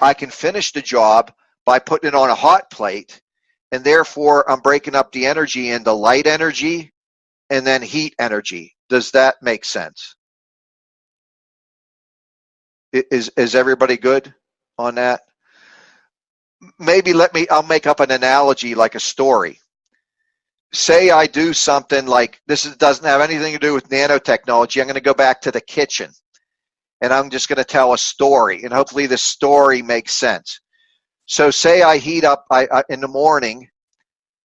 I can finish the job by putting it on a hot plate, and therefore I'm breaking up the energy into light energy and then heat energy. Does that make sense? Is everybody good on that? Maybe I'll make up an analogy like a story. Say I do something like, doesn't have anything to do with nanotechnology. I'm going to go back to the kitchen, and I'm just going to tell a story, and hopefully the story makes sense. So say I heat up in the morning,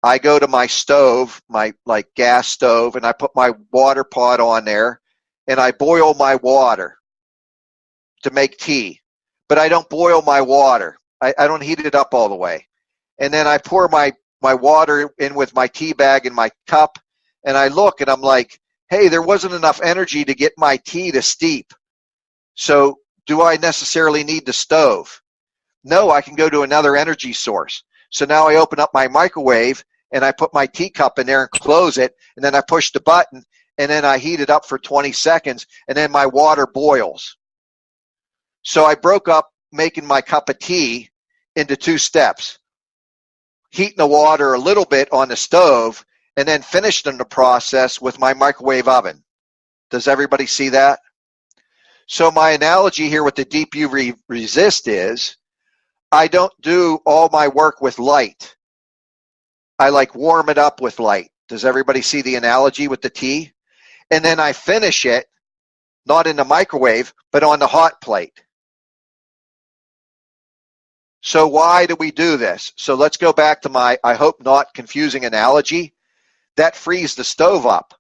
I go to my stove, my like gas stove, and I put my water pot on there, and I boil my water to make tea. But I don't boil my water. I don't heat it up all the way. And then I pour my water in with my tea bag and my cup, and I look and I'm like, hey, there wasn't enough energy to get my tea to steep. So do I necessarily need the stove? No, I can go to another energy source. So now I open up my microwave and I put my teacup in there and close it, and then I push the button, and then I heat it up for 20 seconds, and then my water boils. So I broke up making my cup of tea into 2 steps. Heating the water a little bit on the stove, and then finishing the process with my microwave oven. Does everybody see that? So my analogy here with the deep UV resist is, I don't do all my work with light. I like warm it up with light. Does everybody see the analogy with the tea? And then I finish it, not in the microwave, but on the hot plate. So why do we do this? So let's go back to my, I hope not confusing analogy. That frees the stove up.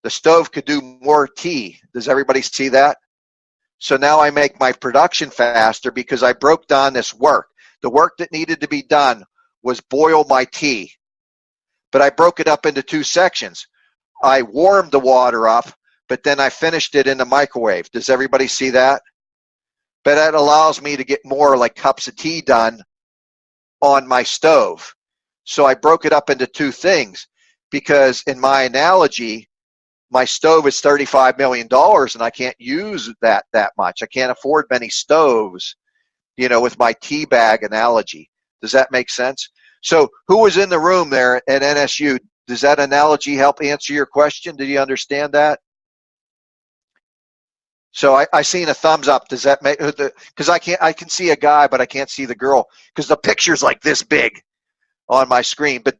The stove could do more tea. Does everybody see that? So now I make my production faster because I broke down this work. The work that needed to be done was boil my tea. But I broke it up into 2 sections. I warmed the water up, but then I finished it in the microwave. Does everybody see that? But that allows me to get more like cups of tea done on my stove. So I broke it up into 2 things because in my analogy, my stove is $35 million and I can't use that much. I can't afford many stoves, you know, with my tea bag analogy. Does that make sense? So who was in the room there at NSU? Does that analogy help answer your question? Did you understand that? So I seen a thumbs up. Does that make, because I can see a guy, but I can't see the girl because the picture's like this big on my screen. But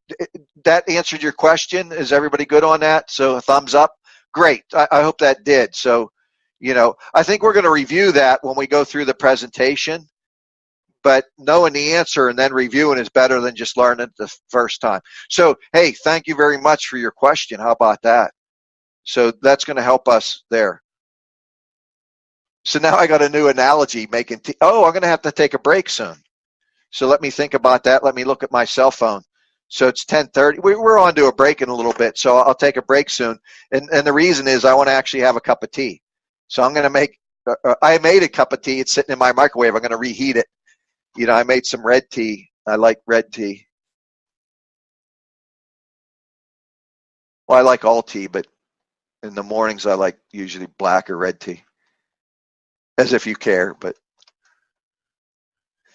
that answered your question. Is everybody good on that? So a thumbs up. Great. I hope that did. So, you know, I think we're going to review that when we go through the presentation. But knowing the answer and then reviewing is better than just learning it the first time. So, hey, thank you very much for your question. How about that? So that's going to help us there. So now I got a new analogy making tea. Oh, I'm going to have to take a break soon. So let me think about that. Let me look at my cell phone. So it's 10:30. We're on to a break in a little bit, so I'll take a break soon. And the reason is I want to actually have a cup of tea. So I'm going to make, I made a cup of tea. It's sitting in my microwave. I'm going to reheat it. You know, I made some red tea. I like red tea. Well, I like all tea, but in the mornings I like usually black or red tea. As if you care, but.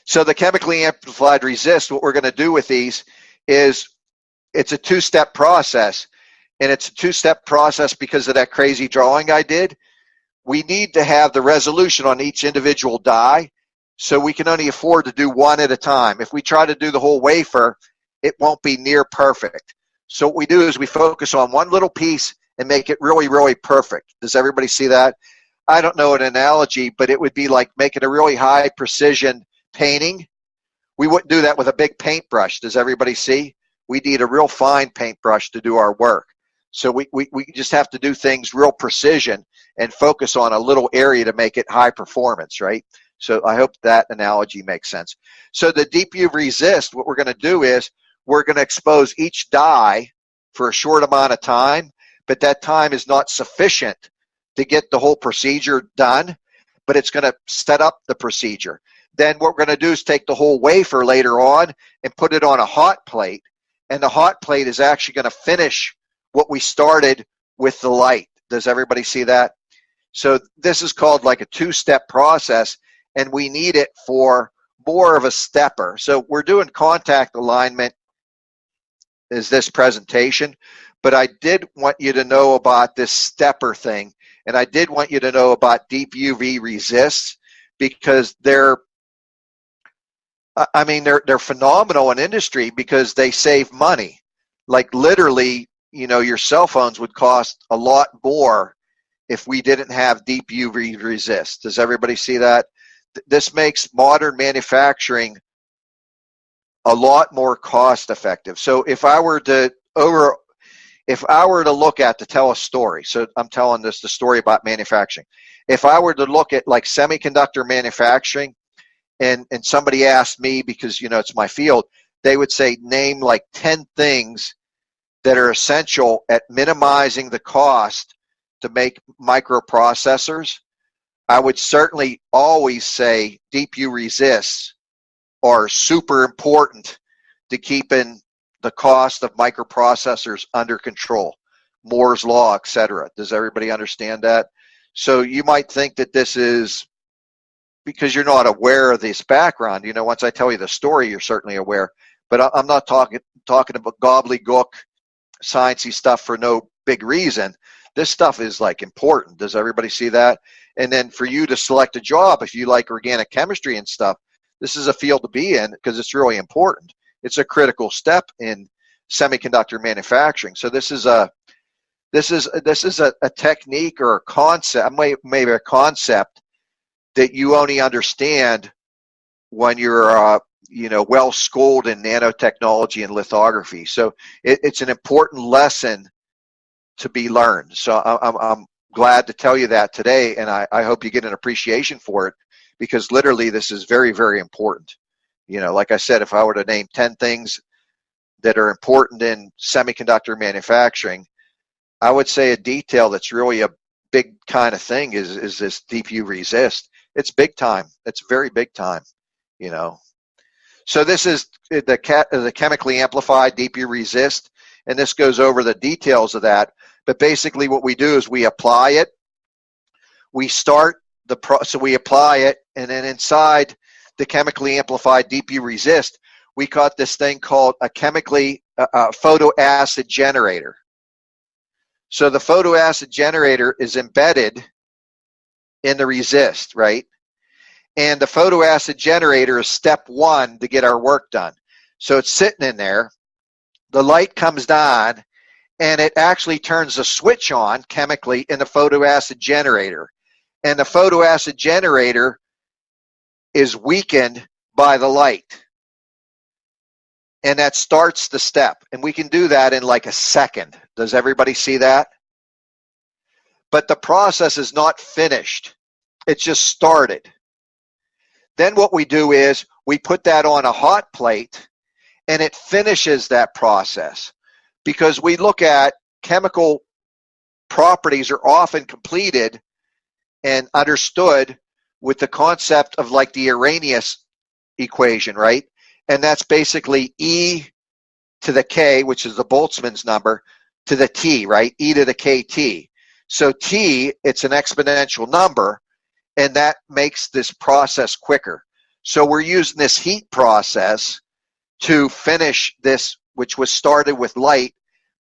So the chemically amplified resist, what we're going to do with these is it's a 2-step process. And it's a 2-step process because of that crazy drawing I did. We need to have the resolution on each individual die, so we can only afford to do one at a time. If we try to do the whole wafer, it won't be near perfect. So what we do is we focus on one little piece and make it really, really perfect. Does everybody see that? I don't know an analogy, but it would be like making a really high precision painting. We wouldn't do that with a big paintbrush. Does everybody see? We need a real fine paintbrush to do our work. So we just have to do things real precision and focus on a little area to make it high performance, right? So I hope that analogy makes sense. So the deep UV resist, what we're going to do is we're going to expose each die for a short amount of time, but that time is not sufficient to get the whole procedure done, but it's going to set up the procedure. Then what we're going to do is take the whole wafer later on and put it on a hot plate, and the hot plate is actually going to finish what we started with the light. Does everybody see that? So this is called like a 2-step process, and we need it for more of a stepper. So we're doing contact alignment is this presentation, but I did want you to know about this stepper thing, and I did want you to know about deep UV resists because they're phenomenal in industry because they save money. Like literally, you know, your cell phones would cost a lot more if we didn't have deep UV resist. Does everybody see that? This makes modern manufacturing a lot more cost effective. So if I were to look at, to tell a story, so I'm telling the story about manufacturing. If I were to look at like semiconductor manufacturing, and somebody asked me, because it's my field, they would say name like 10 things that are essential at minimizing the cost to make microprocessors. I would certainly always say deep U resists are super important to keeping the cost of microprocessors under control. Moore's law, etc. Does everybody understand that? So you might think that this is because you're not aware of this background. Once I tell you the story, you're certainly aware. But I'm not talking about gobbledygook, sciencey stuff for no big reason. This stuff is like important. Does everybody see that? And then for you to select a job, if you like organic chemistry and stuff, this is a field to be in because it's really important. It's a critical step in semiconductor manufacturing. So this is a technique or a concept, maybe a concept that you only understand when you're well schooled in nanotechnology and lithography. So it's an important lesson to be learned. So I'm glad to tell you that today, and I hope you get an appreciation for it, because literally this is very, very important. Like I said, if I were to name 10 things that are important in semiconductor manufacturing, I would say a detail that's really a big kind of thing is this deep U resist. It's big time. It's very big time, So this is the chemically amplified deep U resist, and this goes over the details of that. But basically what we do is we apply it. We start so we apply it, and then inside the chemically amplified deep U resist, we got this thing called a chemically photoacid generator. So the photoacid generator is embedded in the resist, right? And the photoacid generator is step one to get our work done. So it's sitting in there. The light comes on, and it actually turns a switch on chemically in the photoacid generator. And the photoacid generator is weakened by the light. And that starts the step. And we can do that in like a second. Does everybody see that? But the process is not finished. It's just started. Then what we do is we put that on a hot plate, and it finishes that process, because we look at chemical properties are often completed and understood with the concept of like the Arrhenius equation, right? And that's basically E to the K, which is the Boltzmann's number, to the T, right? E to the KT. So T, it's an exponential number, and that makes this process quicker. So we're using this heat process to finish this, which was started with light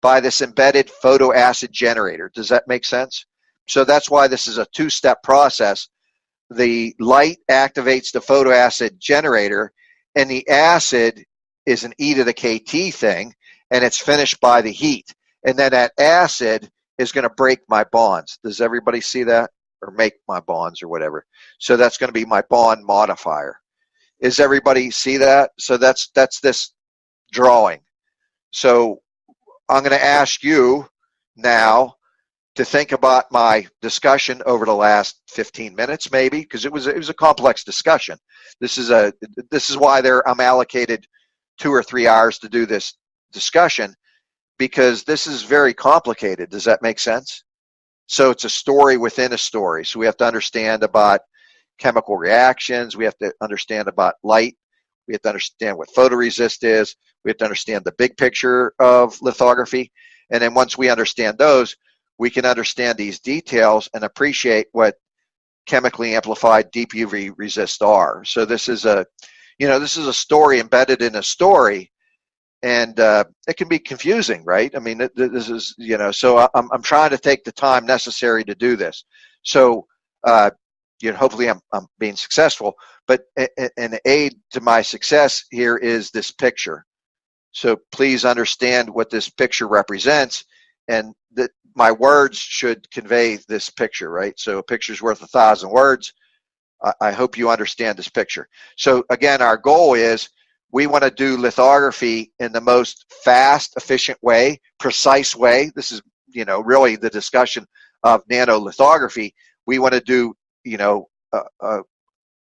by this embedded photoacid generator. Does that make sense? So that's why this is a two-step process. The light activates the photoacid generator, and the acid is an E to the KT thing, and it's finished by the heat. And then that acid is going to break my bonds. Does everybody see that? Or make my bonds or whatever. So that's going to be my bond modifier. Is everybody see that? So that's this drawing. So I'm going to ask you now to think about my discussion over the last 15 minutes, maybe, because it was a complex discussion. This is why I'm allocated 2 or 3 hours to do this discussion, because this is very complicated. Does that make sense? So it's a story within a story. So we have to understand about chemical reactions. We have to understand about light. We have to understand what photoresist is. We have to understand the big picture of lithography. And then once we understand those, we can understand these details and appreciate what chemically amplified deep UV resists are. So this is a story embedded in a story, and it can be confusing, right? I mean, this is, so I'm trying to take the time necessary to do this. So, hopefully I'm being successful, but an aid to my success here is this picture. So please understand what this picture represents, and that my words should convey this picture, right? So a picture's worth 1,000 words. I hope you understand this picture. So again, our goal is we want to do lithography in the most fast, efficient way, precise way. This is, really the discussion of nanolithography. We want to do,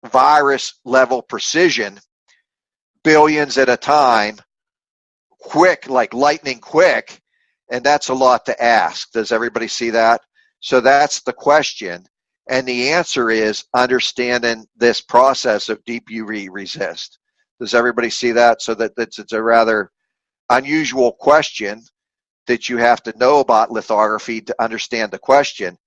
virus level precision, billions at a time, quick, like lightning quick, and that's a lot to ask. Does everybody see that? So that's the question, and the answer is understanding this process of deep UV resist. Does everybody see that? So it's a rather unusual question that you have to know about lithography to understand the question,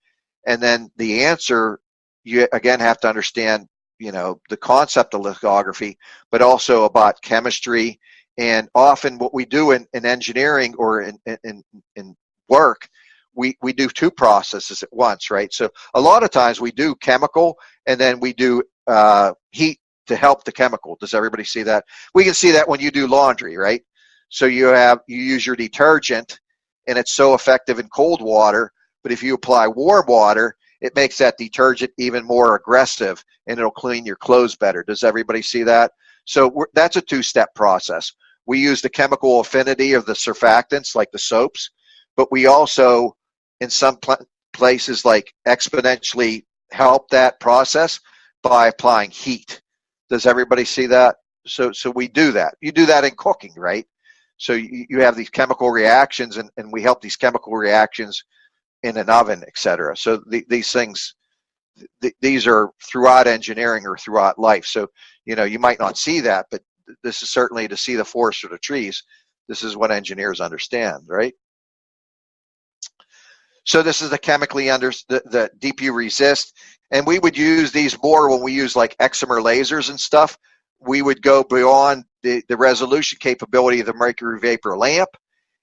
and then the answer, you again have to understand the concept of lithography, but also about chemistry. And often what we do in engineering or in work, we do two processes at once, right? So a lot of times we do chemical and then we do heat to help the chemical. Does everybody see that? We can see that when you do laundry, right? So you use your detergent and it's so effective in cold water, but if you apply warm water, it makes that detergent even more aggressive and it'll clean your clothes better. Does everybody see that? So that's a two-step process. We use the chemical affinity of the surfactants like the soaps, but we also, in some places, like exponentially help that process by applying heat. Does everybody see that? So we do that. You do that in cooking, right? So you have these chemical reactions, and we help these chemical reactions in an oven, etc. So these things, these are throughout engineering or throughout life. So, you might not see that, but this is certainly to see the forest for the trees. This is what engineers understand, right? So this is the chemically the DPU resist, and we would use these more when we use like excimer lasers and stuff. We would go beyond the resolution capability of the mercury vapor lamp,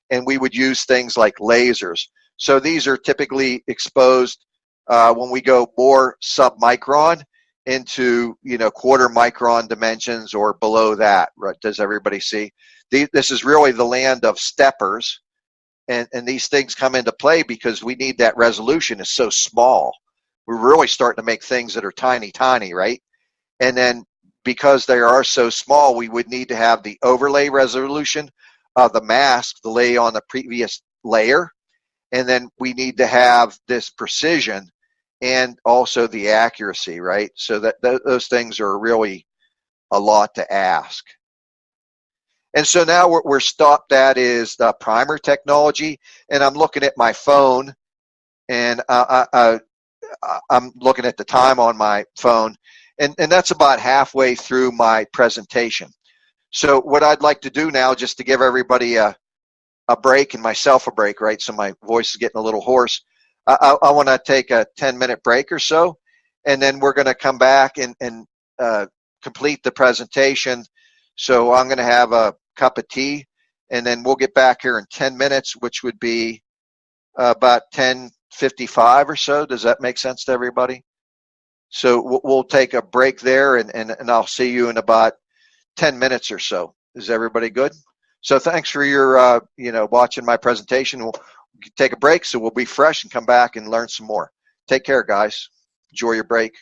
and we would use things like lasers. So these are typically exposed when we go more submicron into quarter micron dimensions or below that. Right? Does everybody see? This is really the land of steppers, and these things come into play because we need that resolution is so small. We're really starting to make things that are tiny, right? And then because they are so small, we would need to have the overlay resolution of the mask to lay on the previous layer. And then we need to have this precision and also the accuracy, right? So that those things are really a lot to ask. And so now what we're stopped at is the primer technology. And I'm looking at my phone, and I'm looking at the time on my phone. And that's about halfway through my presentation. So what I'd like to do now, just to give everybody a break and myself a break, right? So my voice is getting a little hoarse. I want to take a 10-minute break or so, and then we're going to come back and complete the presentation. So I'm going to have a cup of tea, and then we'll get back here in 10 minutes, which would be about 10:55 or so. Does that make sense to everybody? So we'll take a break there, and I'll see you in about 10 minutes or so. Is everybody good? So thanks for your, watching my presentation. We'll take a break so we'll be fresh and come back and learn some more. Take care, guys. Enjoy your break.